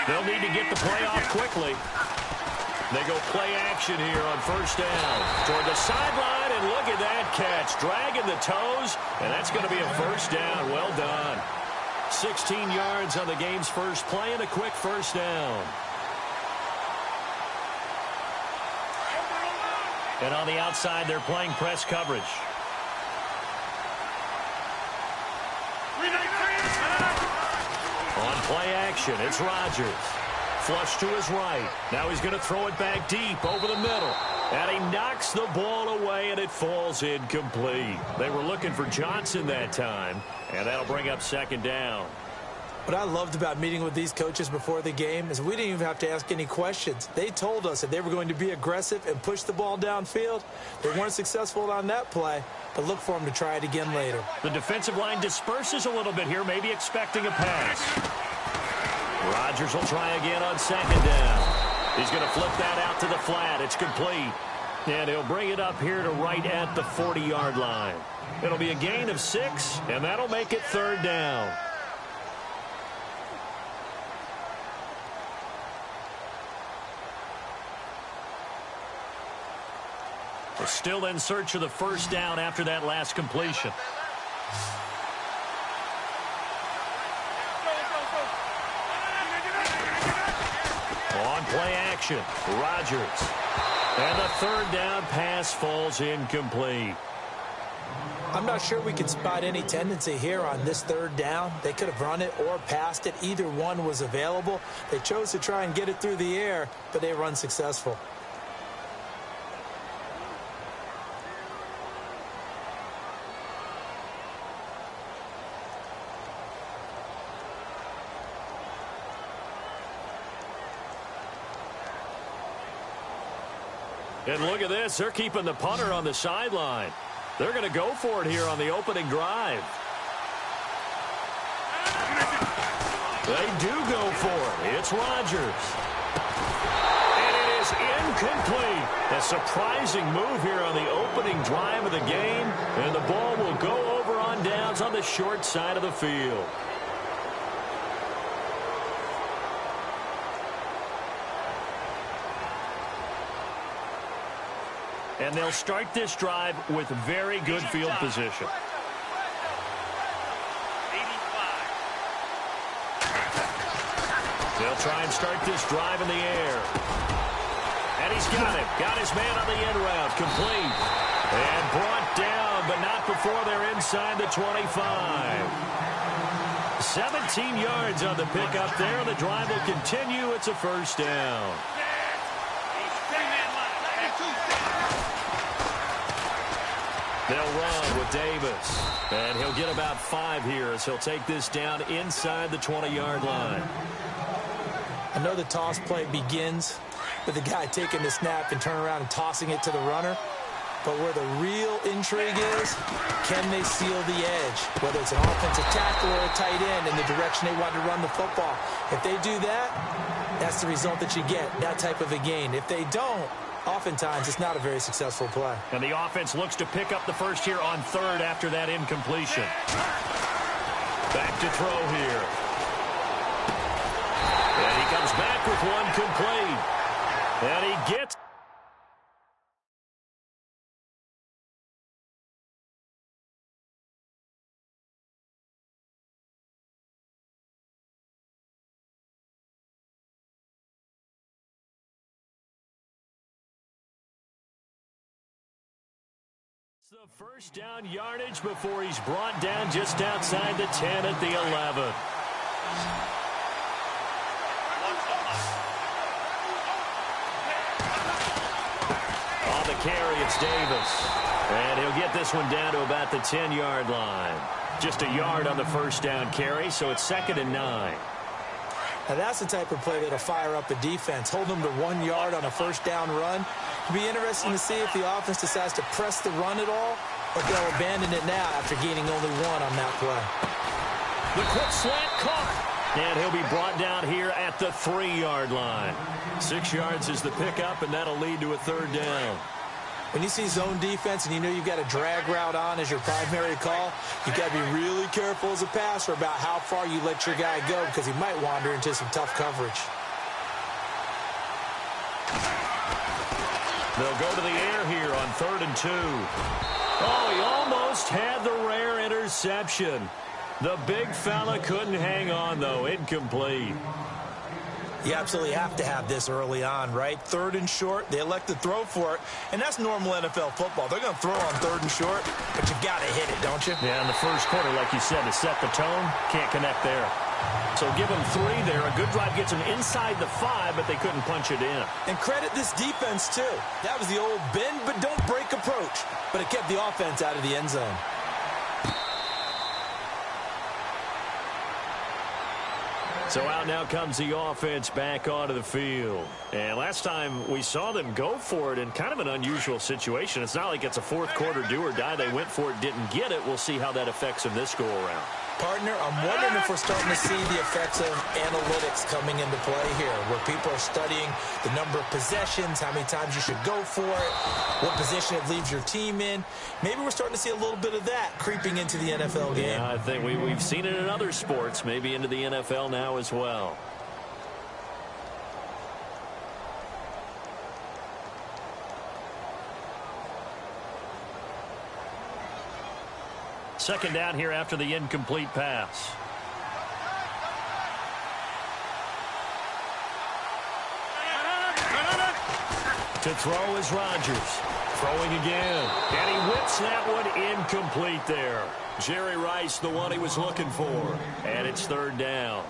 B: They'll need to get the play off quickly. They go play action here on first down. Toward the sideline, and look at that catch. Dragging the toes, and that's going to be a first down. Well done. 16 yards on the game's first play and a quick first down. And on the outside, they're playing press coverage. On play action, it's Rodgers. Flush to his right. Now he's going to throw it back deep over the middle. And he knocks the ball away, and it falls incomplete. They were looking for Johnson that time, and that'll bring up second down.
A: What I loved about meeting with these coaches before the game is we didn't even have to ask any questions. They told us that they were going to be aggressive and push the ball downfield. They weren't successful on that play, but look for them to try it again later.
B: The defensive line disperses a little bit here, maybe expecting a pass. Rodgers will try again on second down. He's going to flip that out to the flat. It's complete. And he'll bring it up here to right at the 40-yard line. It'll be a gain of 6, and that'll make it third down. We're still in search of the first down after that last completion. On play action, Rodgers. And the third down pass falls incomplete.
A: I'm not sure we can spot any tendency here on this third down. They could have run it or passed it. Either one was available. They chose to try and get it through the air, but they were unsuccessful.
B: And look at this. They're keeping the punter on the sideline. They're going to go for it here on the opening drive. They do go for it. It's Rodgers. And it is incomplete. A surprising move here on the opening drive of the game. And the ball will go over on downs on the short side of the field. And they'll start this drive with very good field position. They'll try and start this drive in the air. And he's got it. Got his man on the end route. Complete. And brought down, but not before they're inside the 25. 17 yards on the pickup there. The drive will continue. It's a first down. They'll run with Davis. And he'll get about 5 here as he'll take this down inside the 20-yard line.
A: I know the toss play begins with the guy taking the snap and turning around and tossing it to the runner. But where the real intrigue is, can they seal the edge? Whether it's an offensive tackle or a tight end in the direction they want to run the football. If they do that, that's the result that you get, that type of a gain. If they don't, oftentimes it's not a very successful play.
B: And the offense looks to pick up the first here on third after that incompletion. Back to throw here. And he comes back with one complete. And he gets... the first down yardage before he's brought down just outside the 10 at the 11. On the carry, it's Davis. And he'll get this one down to about the 10-yard line. Just a yard on the first down carry, so it's 2nd and 9.
A: Now that's the type of play that'll fire up a defense. Hold them to 1 yard on a first down run. It'll be interesting to see if the offense decides to press the run at all, or if they'll abandon it now after gaining only 1 on that play.
B: The quick slant caught. And he'll be brought down here at the 3-yard line. 6 yards is the pickup, and that'll lead to a third down.
A: When you see zone defense and you know you've got a drag route on as your primary call, you've got to be really careful as a passer about how far you let your guy go because he might wander into some tough coverage.
B: They'll go to the air here on 3rd and 2. Oh, he almost had the rare interception. The big fella couldn't hang on, though. Incomplete.
A: You absolutely have to have this early on, right? 3rd and short, they elect to throw for it, and that's normal NFL football. They're going to throw on 3rd and short, but you got to hit it, don't you?
B: Yeah, in the first quarter, like you said, to set the tone, can't connect there. So give them 3 there. A good drive gets them inside the 5, but they couldn't punch it in.
A: And credit this defense, too. That was the old bend but don't break approach, but it kept the offense out of the end zone.
B: So out now comes the offense back onto the field. And last time we saw them go for it in kind of an unusual situation. It's not like it's a fourth quarter do or die. They went for it, didn't get it. We'll see how that affects them this go around.
A: Partner, I'm wondering if we're starting to see the effects of analytics coming into play here, where people are studying the number of possessions, how many times you should go for it, what position it leaves your team in. Maybe we're starting to see a little bit of that creeping into the NFL game.
B: Yeah, I think we've seen it in other sports, maybe into the NFL now as well. Second down here after the incomplete pass. To throw is Rodgers. Throwing again. And he whips that one incomplete there. Jerry Rice, the one he was looking for. And it's third down.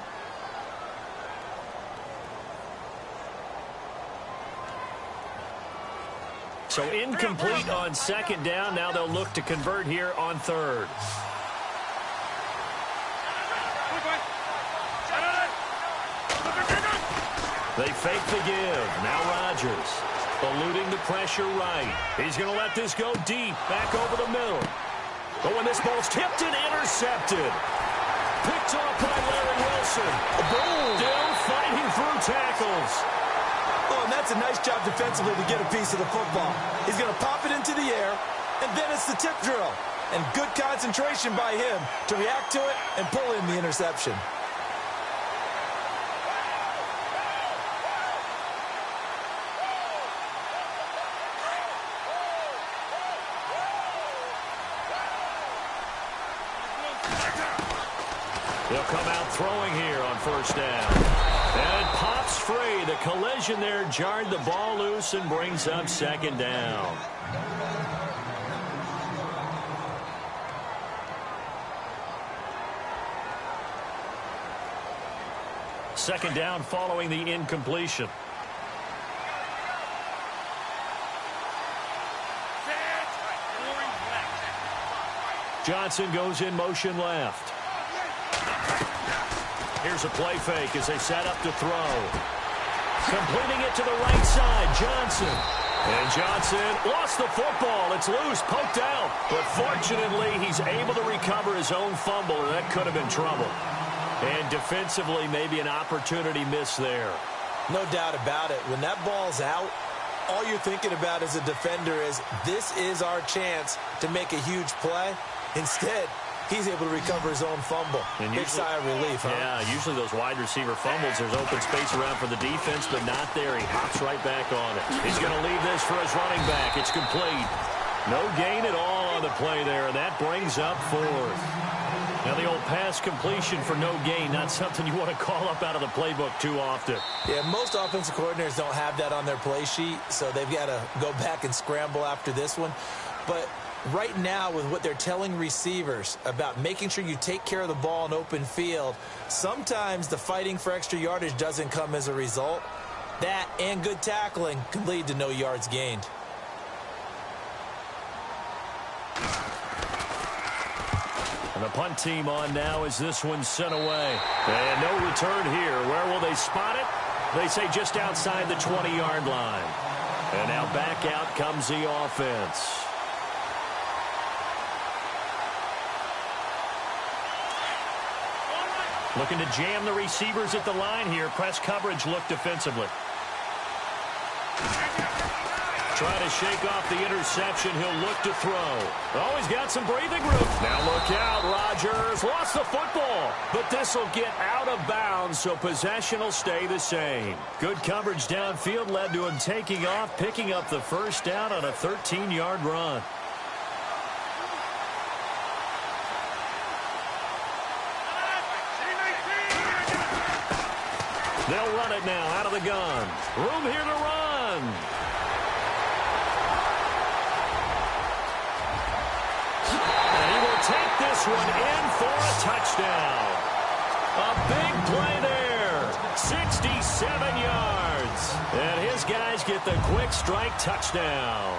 B: So incomplete on second down. Now they'll look to convert here on third. They fake the give. Now Rodgers eluding the pressure right. He's going to let this go deep. Back over the middle. But when this ball's tipped and intercepted. Picked off by Larry Wilson. Boom. Still fighting through tackles.
A: Oh, and that's a nice job defensively to get a piece of the football. He's going to pop it into the air, and then it's the tip drill. And good concentration by him to react to it and pull in the interception.
B: They'll come out throwing here on first down. And it pops free. The collision there jarred the ball loose and brings up second down. Second down following the incompletion. Johnson goes in motion left. Here's a play fake as they set up to throw. Completing it to the right side, Johnson. And Johnson lost the football. It's loose, poked out. But fortunately, he's able to recover his own fumble, and that could have been trouble. And defensively, maybe an opportunity missed there.
A: No doubt about it. When that ball's out, all you're thinking about as a defender is, this is our chance to make a huge play. Instead, he's able to recover his own fumble. And big sigh of relief, huh?
B: Yeah, usually those wide receiver fumbles, there's open space around for the defense, but not there. He hops right back on it. He's going to leave this for his running back. It's complete. No gain at all on the play there, and that brings up fourth. Now the old pass completion for no gain, not something you want to call up out of the playbook too often.
A: Yeah, most offensive coordinators don't have that on their play sheet, so they've got to go back and scramble after this one. But right now, with what they're telling receivers about making sure you take care of the ball in open field, sometimes the fighting for extra yardage doesn't come as a result. That and good tackling can lead to no yards gained.
B: And the punt team on now as this one's sent away. And no return here. Where will they spot it? They say just outside the 20-yard line. And now back out comes the offense. Looking to jam the receivers at the line here. Press coverage look defensively. Trying to shake off the interception. He'll look to throw. Oh, he's got some breathing room. Now look out. Rodgers lost the football. But this will get out of bounds, so possession will stay the same. Good coverage downfield led to him taking off, picking up the first down on a 13-yard run. They'll run it now out of the gun. Room here to run. And he will take this one in for a touchdown. A big play there. 67 yards. And his guys get the quick strike touchdown.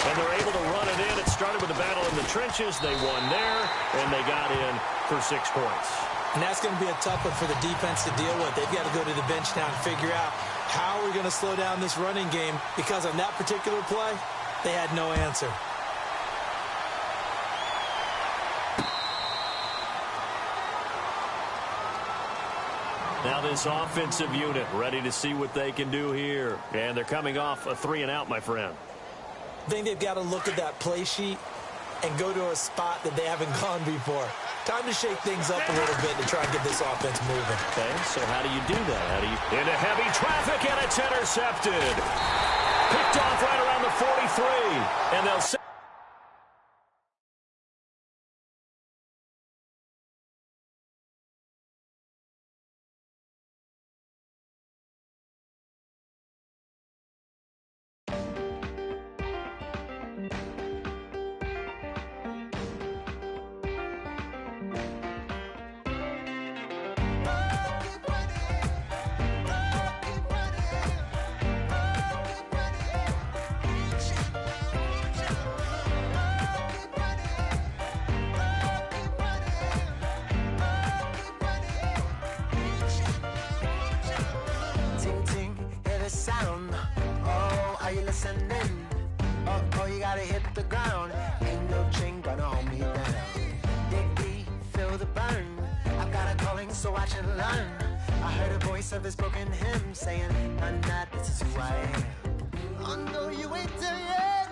B: And they're able to run it in. It started with a battle in the trenches. They won there, and they got in for 6 points.
A: And that's going to be a tough one for the defense to deal with. They've got to go to the bench now and figure out how we're going to slow down this running game, because on that particular play, they had no answer.
B: Now this offensive unit ready to see what they can do here. And they're coming off a 3-and-out, my friend.
A: I think they've got to look at that play sheet and go to a spot that they haven't gone before. Time to shake things up a little bit to try and get this offense moving.
B: Okay, so how do you do that? How do you into heavy traffic, and it's intercepted. Picked off right around the 43, and they'll say
C: Ting ting, hear the sound. Oh, are you listening? Oh, you gotta hit the ground. Ain't no chain gonna hold me down. Dig deep, feel the burn. I've got a calling, so watch and learn. I heard a voice of his broken hymn saying, "I'm not, this is who I am." I know you ain't there yet.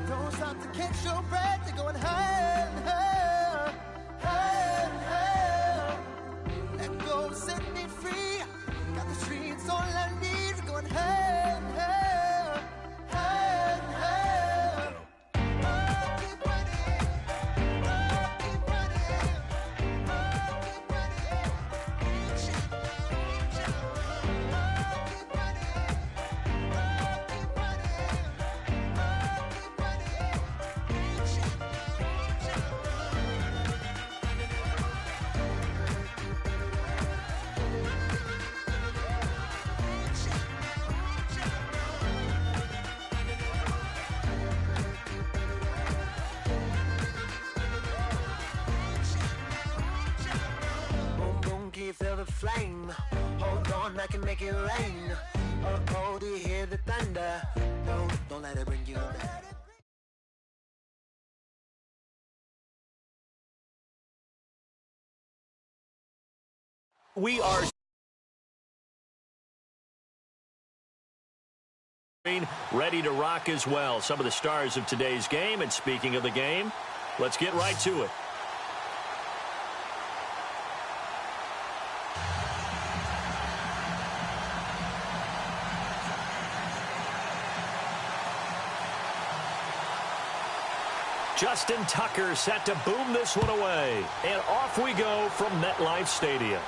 C: Don't stop to catch your breath. You're going higher and higher, higher and higher. Let go, set me free. Got the streets all I need. We're going higher and higher, higher and higher. Oh, keep running. Oh, keep running. Oh, keep running. Oh, keep running. Oh, keep running. Boom, boom, can you feel the flame? Hold on, I can make it rain. Oh, oh, do you hear the thunder? No, don't let it bring you down.
B: we are ready to rock as well. Some of the stars of today's game. And speaking of the game, let's get right to it. Justin Tucker set to boom this one away. And off we go from MetLife Stadium.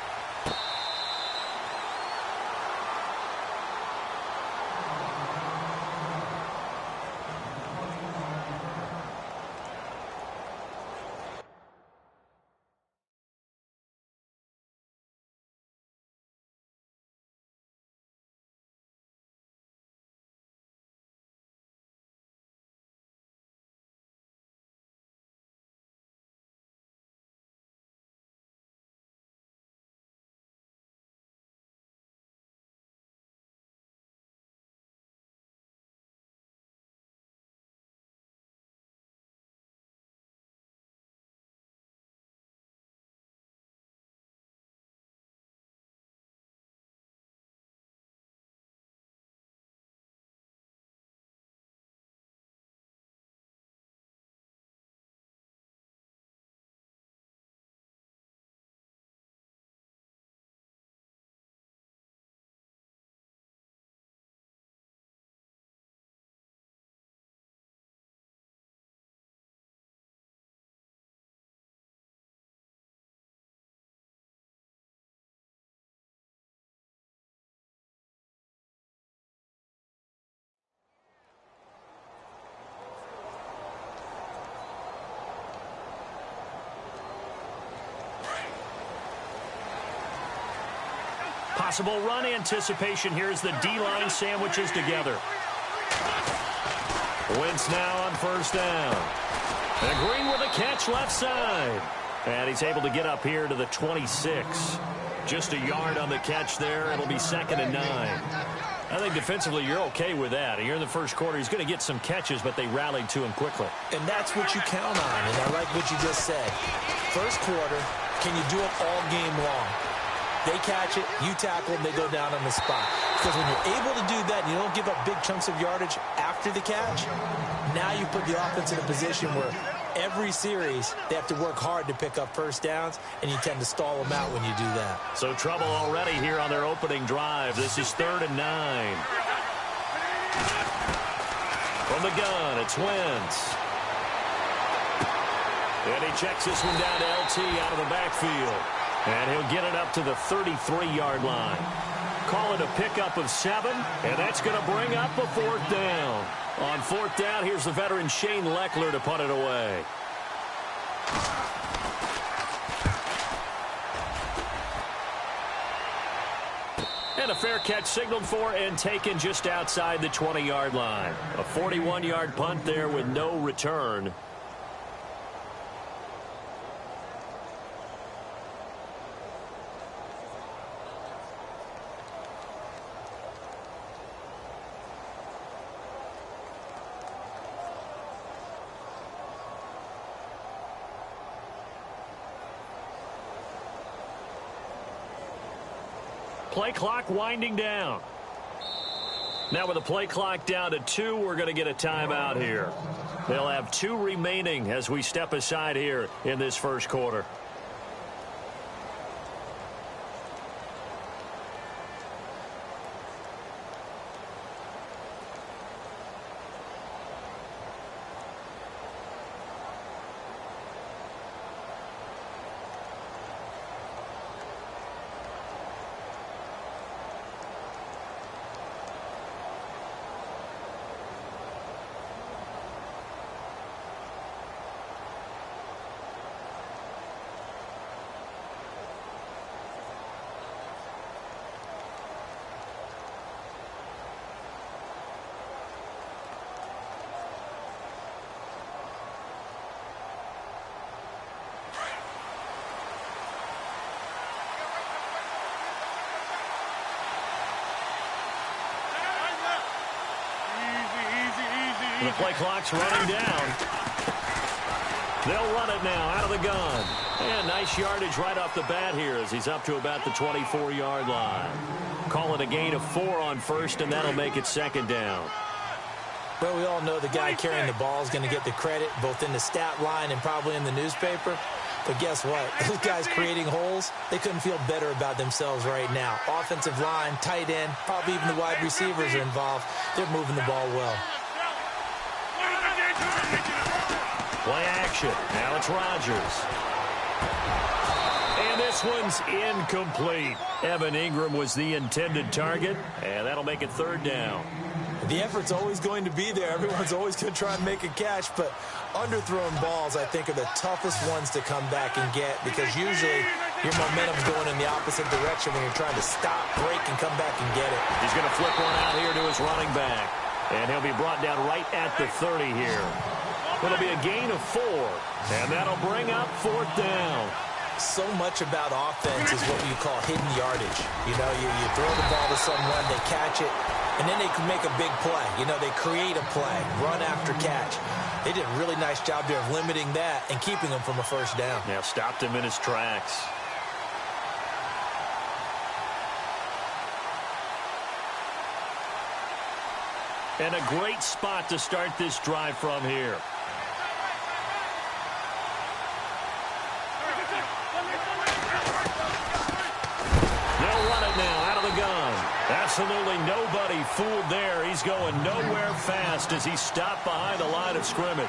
B: Possible run anticipation here as the D-line sandwiches together. Wentz now on first down. And Green with a catch left side. And he's able to get up here to the 26. Just a yard on the catch there. It'll be 2nd and 9. I think defensively you're okay with that. Here in the first quarter, he's going to get some catches, but they rallied to him quickly.
A: And that's what you count on, and I like what you just said. First quarter, can you do it all game long? They catch it, you tackle them, they go down on the spot. Because when you're able to do that and you don't give up big chunks of yardage after the catch, now you put the offense in a position where every series they have to work hard to pick up first downs, and you tend to stall them out when you do that.
B: So trouble already here on their opening drive. This is 3rd and 9. From the gun, it's Wentz. And he checks this one down to LT out of the backfield. And he'll get it up to the 33-yard line. Call it a pickup of 7, and that's going to bring up a 4th down. On 4th down, here's the veteran Shane Leckler to punt it away. And a fair catch signaled for and taken just outside the 20-yard line. A 41-yard punt there with no return. Play clock winding down. Now with the play clock down to 2, we're going to get a timeout here. They'll have 2 remaining as we step aside here in this first quarter. The play clock's running down. They'll run it now out of the gun. And nice yardage right off the bat here as he's up to about the 24-yard line. Call it a gain of 4 on first, and that'll make it 2nd down.
A: Well, we all know the guy carrying the ball is going to get the credit both in the stat line and probably in the newspaper. But guess what? Those guys creating holes, they couldn't feel better about themselves right now. Offensive line, tight end, probably even the wide receivers are involved. They're moving the ball well.
B: Play action. Now it's Rodgers. And this one's incomplete. Evan Ingram was the intended target, and that'll make it 3rd down.
A: The effort's always going to be there. Everyone's always going to try and make a catch, but underthrown balls, I think, are the toughest ones to come back and get because usually your momentum's going in the opposite direction when you're trying to stop, break, and come back and get it.
B: He's going to flip one out here to his running back, and he'll be brought down right at the 30 here. It'll be a gain of 4, and that'll bring up 4th down.
A: So much about offense is what you call hidden yardage. You know, you throw the ball to someone, they catch it, and then they can make a big play. You know, they create a play, run after catch. They did a really nice job there of limiting that and keeping him from a first down.
B: Yeah, stopped him in his tracks. And a great spot to start this drive from here. They'll run it now out of the gun. Absolutely nobody fooled there. He's going nowhere fast as he's stopped behind the line of scrimmage.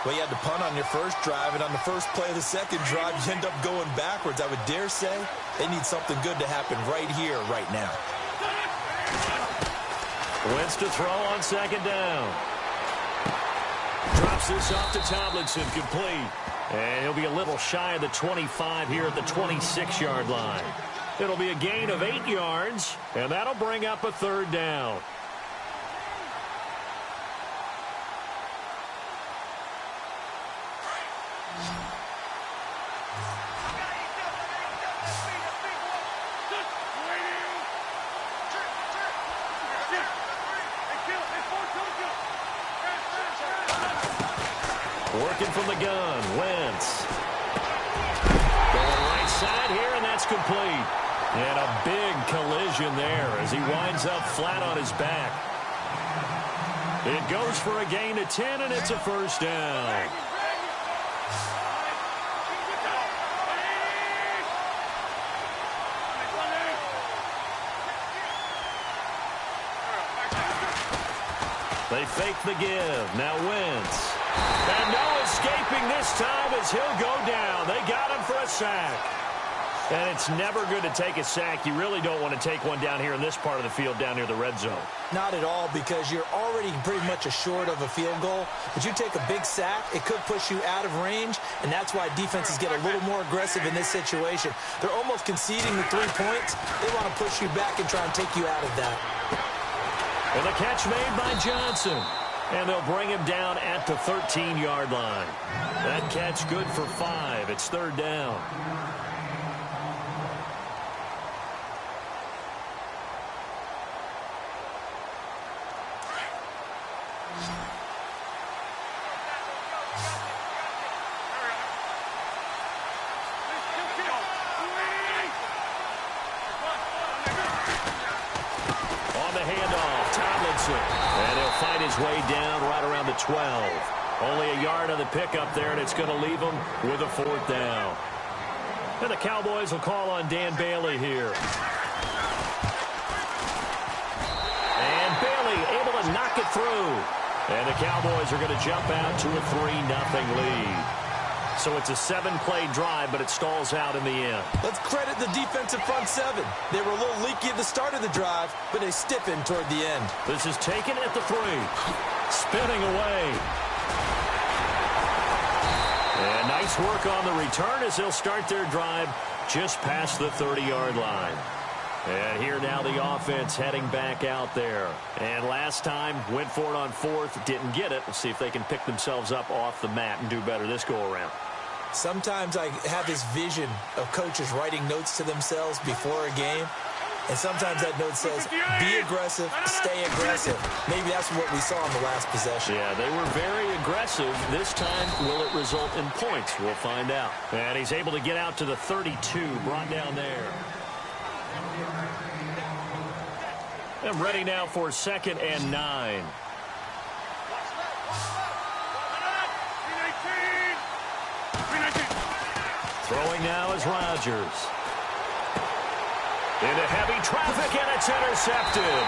A: Well, you had to punt on your first drive, and on the first play of the second drive, you end up going backwards. I would dare say they need something good to happen right here, right now.
B: Wentz to throw on 2nd down. Drops this off to Tomlinson, complete. And he'll be a little shy of the 25 here at the 26-yard line. It'll be a gain of 8 yards, and that'll bring up a third down. Working from the gun, Wentz. Going right side here, and that's complete. And a big collision there as he winds up flat on his back. It goes for a gain of 10, and it's a first down. They fake the give. Now Wentz. And no escaping this time as he'll go down. They got him for a sack. And it's never good to take a sack. You really don't want to take one down here in this part of the field down near the red zone.
A: Not at all, because you're already pretty much assured of a field goal. But you take a big sack, it could push you out of range, and that's why defenses get a little more aggressive in this situation. They're almost conceding the 3 points. They want to push you back and try and take you out of that.
B: And the catch made by Johnson. And they'll bring him down at the 13-yard line. That catch good for 5. It's third down. And he'll find his way down right around the 12. Only a yard on the pickup there, and it's going to leave him with a fourth down. And the Cowboys will call on Dan Bailey here. And Bailey able to knock it through. And the Cowboys are going to jump out to a 3-0 lead. So it's a 7-play drive, but it stalls out in the end.
A: Let's credit the defensive front seven. They were a little leaky at the start of the drive, but they stiffened toward the end.
B: This is taken at the 3. Spinning away. And nice work on the return as they'll start their drive just past the 30-yard line. And here now the offense heading back out there. And last time, went for it on 4th, didn't get it. We'll see if they can pick themselves up off the mat and do better this go-around.
A: Sometimes I have this vision of coaches writing notes to themselves before a game. And sometimes that note says, be aggressive, stay aggressive. Maybe that's what we saw in the last possession.
B: Yeah, they were very aggressive. This time, will it result in points? We'll find out. And he's able to get out to the 32, brought down there. And ready now for 2nd and 9. Throwing now is Rodgers. Into heavy traffic, and it's intercepted.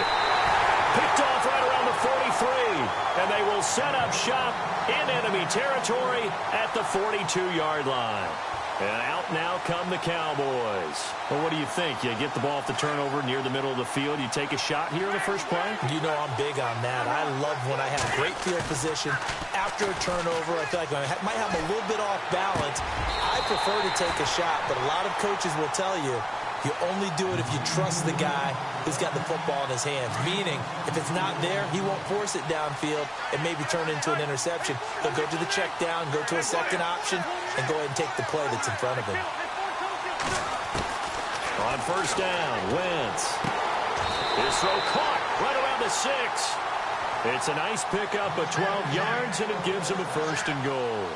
B: Picked off right around the 43. And they will set up shop in enemy territory at the 42-yard line. And out now come the Cowboys. Well, what do you think? You get the ball off the turnover near the middle of the field. You take a shot here in the first play?
A: You know I'm big on that. I love when I have great field position. After a turnover, I feel like I might have a little bit off balance. I prefer to take a shot, but a lot of coaches will tell you, you only do it if you trust the guy who's got the football in his hands. Meaning, if it's not there, he won't force it downfield and maybe turn into an interception. He'll go to the check down, go to a second option, and go ahead and take the play that's in front of him.
B: On first down, Wentz. His throw caught right around the 6. It's a nice pickup of 12 yards, and it gives him a 1st and goal.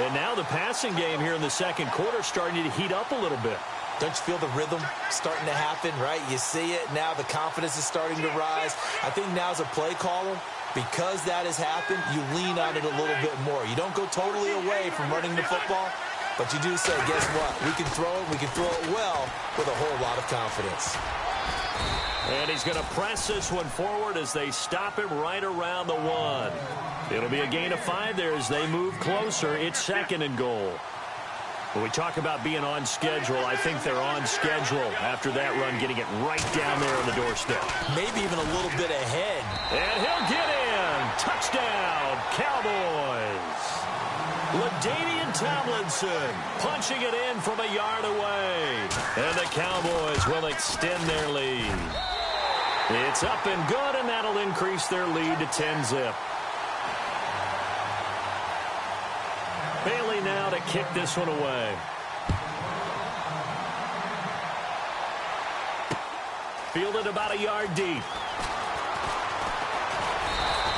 B: And now the passing game here in the second quarter starting to heat up a little bit.
A: Don't you feel the rhythm starting to happen, right? You see it now. The confidence is starting to rise. I think now as a play caller, because that has happened, you lean on it a little bit more. You don't go totally away from running the football, but you do say, guess what? We can throw it. We can throw it well with a whole lot of confidence.
B: And he's going to press this one forward as they stop him right around the 1. It'll be a gain of 5 there as they move closer. It's 2nd and goal. When we talk about being on schedule, I think they're on schedule after that run, getting it right down there on the doorstep.
A: Maybe even a little bit ahead.
B: And he'll get in. Touchdown, Cowboys. LaDainian Tomlinson punching it in from a yard away. And the Cowboys will extend their lead. It's up and good, and that'll increase their lead to 10-zip. Bailey now to kick this one away. Fielded about a yard deep.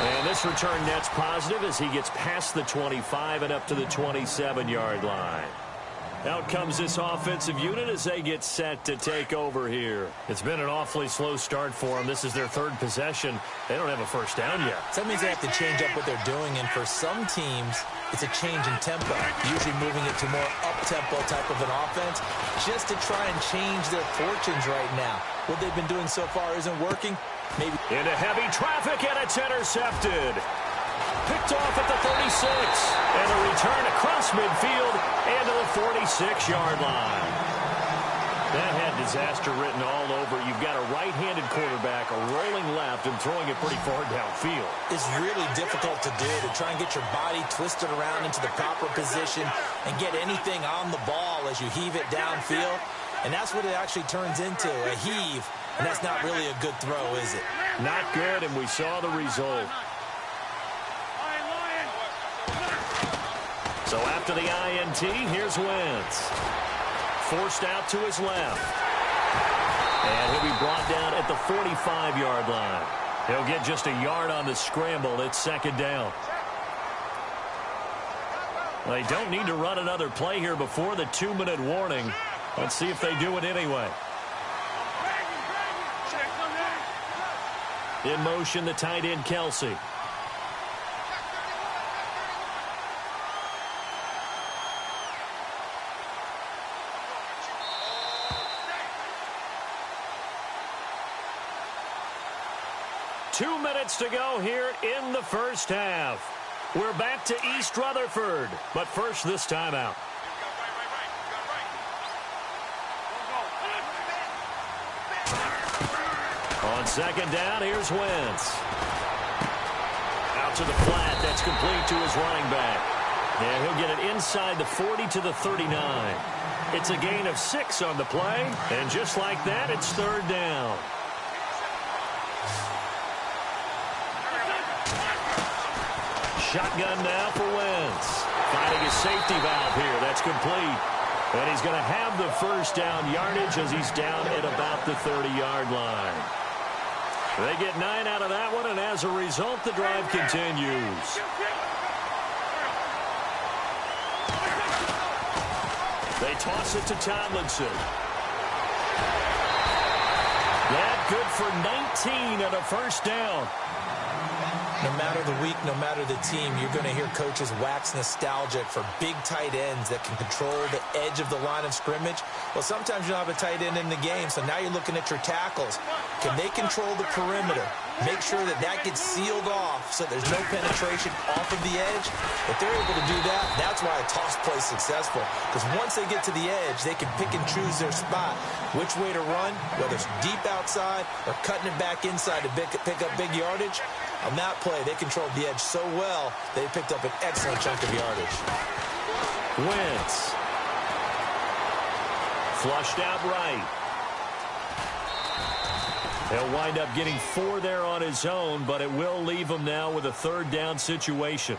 B: And this return net's positive as he gets past the 25 and up to the 27-yard line. Out comes this offensive unit as they get set to take over here. It's been an awfully slow start for them. This is their third possession. They don't have a first down yet.
A: So that means they have to change up what they're doing, and for some teams, it's a change in tempo, usually moving it to more up-tempo type of an offense just to try and change their fortunes right now. What they've been doing so far isn't working. Maybe
B: into heavy traffic, and it's intercepted. Picked off at the 36, and a return across midfield and to the 46-yard line. That had disaster written all over. You've got a right-handed quarterback, a rolling left, and throwing it pretty far downfield.
A: It's really difficult to do, to try and get your body twisted around into the proper position and get anything on the ball as you heave it downfield. And that's what it actually turns into, a heave. And that's not really a good throw, is it?
B: Not good, and we saw the result. So after the INT, here's Wentz. Forced out to his left. And he'll be brought down at the 45-yard line. He'll get just a yard on the scramble. It's second down. They don't need to run another play here before the 2-minute warning. Let's see if they do it anyway. In motion, the tight end, Kelsey. Two minutes to go here in the first half. We're back to East Rutherford, but first this timeout. On second down, here's Wentz. Out to the flat, that's complete to his running back. And he'll get it inside the 40 to the 39. It's a gain of 6 on the play, and just like that, it's third down. Shotgun now for Wentz. Finding his safety valve here. That's complete. And he's going to have the first down yardage as he's down at about the 30-yard line. They get 9 out of that one, and as a result, the drive continues. They toss it to Tomlinson. That good for 19 and a first down.
A: No matter the week, no matter the team, you're going to hear coaches wax nostalgic for big tight ends that can control the edge of the line of scrimmage. Well, sometimes you don't have a tight end in the game, so now you're looking at your tackles. Can they control the perimeter? Make sure that that gets sealed off so there's no penetration off of the edge. If they're able to do that, that's why a toss play is successful. Because once they get to the edge, they can pick and choose their spot, which way to run, whether it's deep outside or cutting it back inside to pick up big yardage. On that play, they controlled the edge so well, they picked up an excellent chunk of yardage.
B: Wentz. Flushed out right. He'll wind up getting 4 there on his own, but it will leave him now with a third down situation.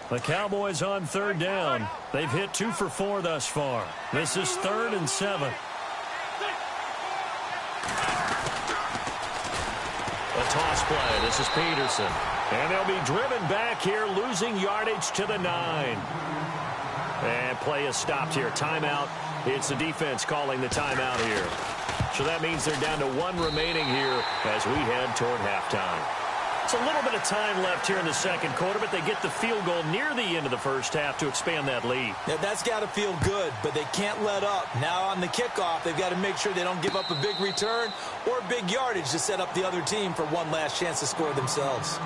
B: The Cowboys on third down. They've hit 2 for 4 thus far. This is 3rd and 7. A toss play. This is Peterson. And they'll be driven back here, losing yardage to the 9. And play is stopped here. Timeout. It's the defense calling the timeout here. So that means they're down to 1 remaining here as we head toward halftime. It's a little bit of time left here in the second quarter, but they get the field goal near the end of the first half to expand that lead.
A: Yeah, that's got to feel good, but they can't let up. Now on the kickoff, they've got to make sure they don't give up a big return or big yardage to set up the other team for one last chance to score themselves.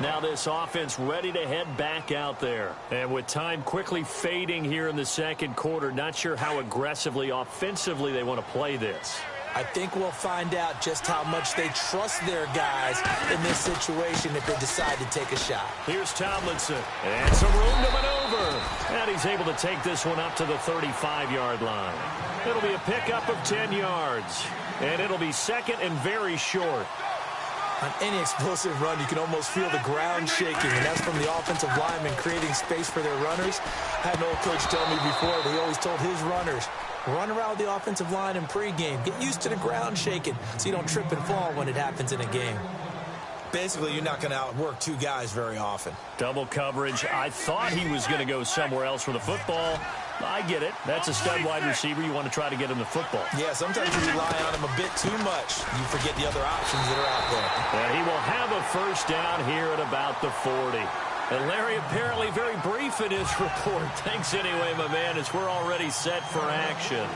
B: Now this offense ready to head back out there. And with time quickly fading here in the second quarter, not sure how aggressively, offensively they want to play this.
A: I think we'll find out just how much they trust their guys in this situation if they decide to take a shot.
B: Here's Tomlinson. And some room to maneuver. And he's able to take this one up to the 35-yard line. It'll be a pickup of 10 yards. And it'll be second and very short.
A: On any explosive run, you can almost feel the ground shaking, and that's from the offensive linemen creating space for their runners. I had an old coach tell me before, he always told his runners, run around the offensive line in pregame. Get used to the ground shaking so you don't trip and fall when it happens in a game.
F: Basically, you're not going to outwork two guys very often.
B: Double coverage. I thought he was going to go somewhere else with the football. I get it. That's a stud wide receiver. You want to try to get him the football.
F: Yeah, sometimes you rely on him a bit too much. You forget the other options that are out there.
B: And he will have a first down here at about the 40. And Larry apparently very brief in his report. Thanks anyway, my man, as we're already set for action.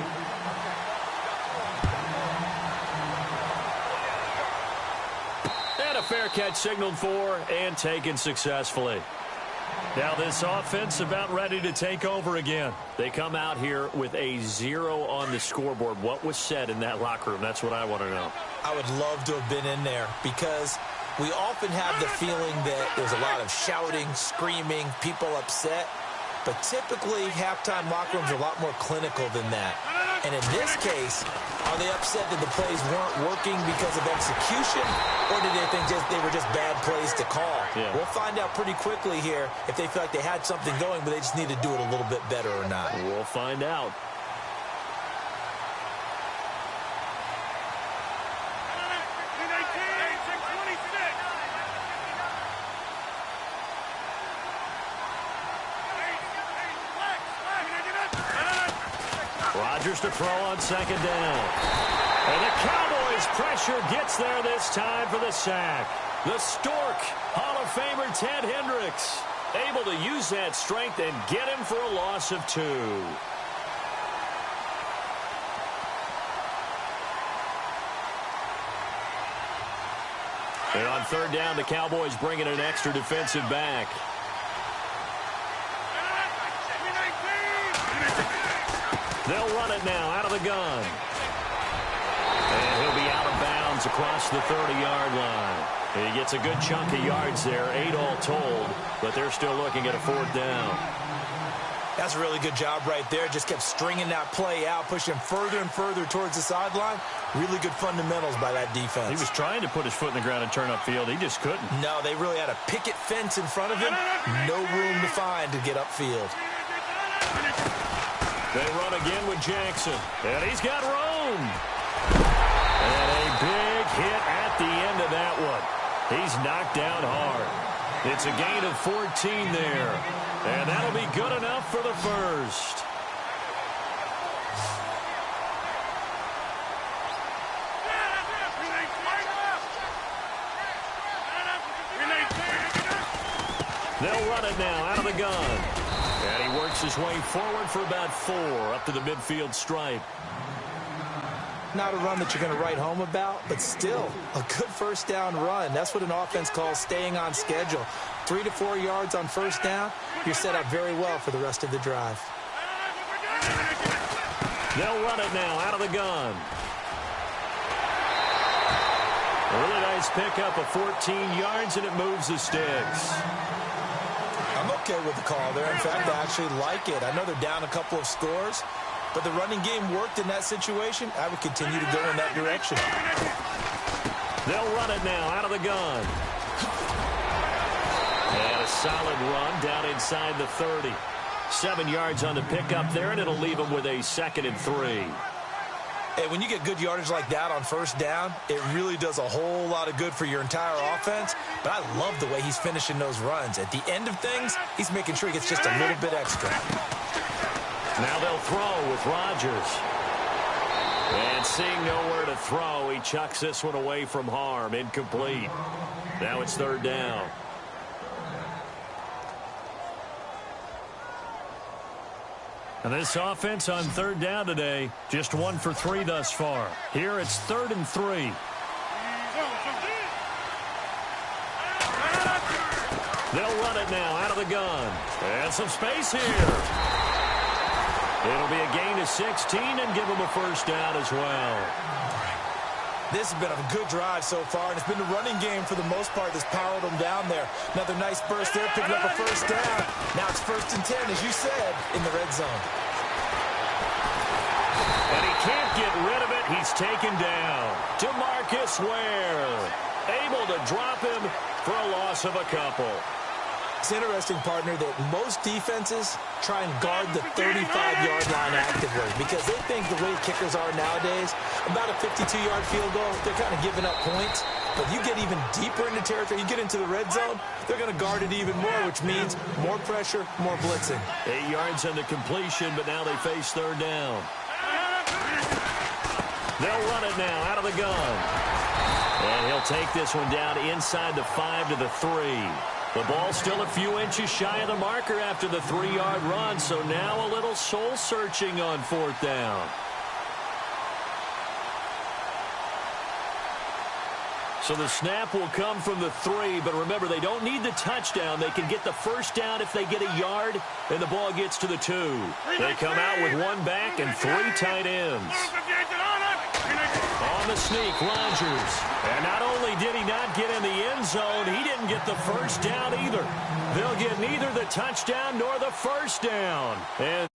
B: And a fair catch signaled for and taken successfully. Now this offense about ready to take over again. They come out here with a 0 on the scoreboard. What was said in that locker room? That's what I want to know.
F: I would love to have been in there because we often have the feeling that there's a lot of shouting, screaming, people upset. But typically, halftime locker rooms are a lot more clinical than that. And in this case, are they upset that the plays weren't working because of execution, or did they think they were just bad plays to call?
B: Yeah.
F: We'll find out pretty quickly here if they feel like they had something going, but they just need to do it a little bit better or not.
B: We'll find out. Rodgers to throw on second down. And the Cowboys' pressure gets there this time for the sack. The Stork, Hall of Famer Ted Hendricks, able to use that strength and get him for a loss of 2. And on third down, the Cowboys bring in an extra defensive back. They'll run it now out of the gun. And he'll be out of bounds across the 30-yard line. He gets a good chunk of yards there, 8 all told, but they're still looking at a fourth down.
F: That's a really good job right there. Just kept stringing that play out, pushing further and further towards the sideline. Really good fundamentals by that defense.
B: He was trying to put his foot in the ground and turn upfield. He just couldn't.
F: No, they really had a picket fence in front of him. No room to find to get upfield.
B: They run again with Jackson. And he's got room. And a big hit at the end of that one. He's knocked down hard. It's a gain of 14 there. And that'll be good enough for the first. They'll run it now out of the gun. And he works his way forward for about 4 up to the midfield stripe.
A: Not a run that you're going to write home about, but still a good first down run. That's what an offense calls staying on schedule. 3 to 4 yards on first down, you're set up very well for the rest of the drive.
B: They'll run it now out of the gun. A really nice pickup of 14 yards, and it moves the sticks.
F: I'm okay with the call there. In fact, I actually like it. I know they're down a couple of scores, but the running game worked in that situation. I would continue to go in that direction.
B: They'll run it now out of the gun. And a solid run down inside the 30. 7 yards on the pickup there, and it'll leave them with a 2nd and 3.
F: Hey, when you get good yardage like that on first down, it really does a whole lot of good for your entire offense. But I love the way he's finishing those runs. At the end of things, he's making sure he gets just a little bit extra.
B: Now they'll throw with Rodgers. And seeing nowhere to throw, he chucks this one away from harm. Incomplete. Now it's third down. And this offense on third down today, just 1 for 3 thus far. Here it's 3rd and 3. They'll run it now out of the gun. And some space here. It'll be a gain of 16 and give them a first down as well.
F: This has been a good drive so far, and it's been the running game for the most part that's powered them down there. Another nice burst there, picking up a first down. Now it's 1st and 10, as you said, in the red zone.
B: And he can't get rid of it. He's taken down. DeMarcus Ware able to drop him for a loss of a couple.
F: It's interesting, partner, that most defenses try and guard the 35-yard line actively because they think the way kickers are nowadays, about a 52-yard field goal, they're kind of giving up points. But you get even deeper into territory, you get into the red zone, they're going to guard it even more, which means more pressure, more blitzing.
B: 8 yards on the completion, but now they face 3rd down. They'll run it now out of the gun. And he'll take this one down inside the 5 to the 3. The ball still a few inches shy of the marker after the 3-yard run, so now a little soul-searching on 4th down. So the snap will come from the 3, but remember, they don't need the touchdown. They can get the 1st down if they get a yard, and the ball gets to the 2. They come out with 1 back and 3 tight ends. On the sneak, Rodgers. And not only did he not get in the end zone, he didn't get the 1st down either. They'll get neither the touchdown nor the 1st down. And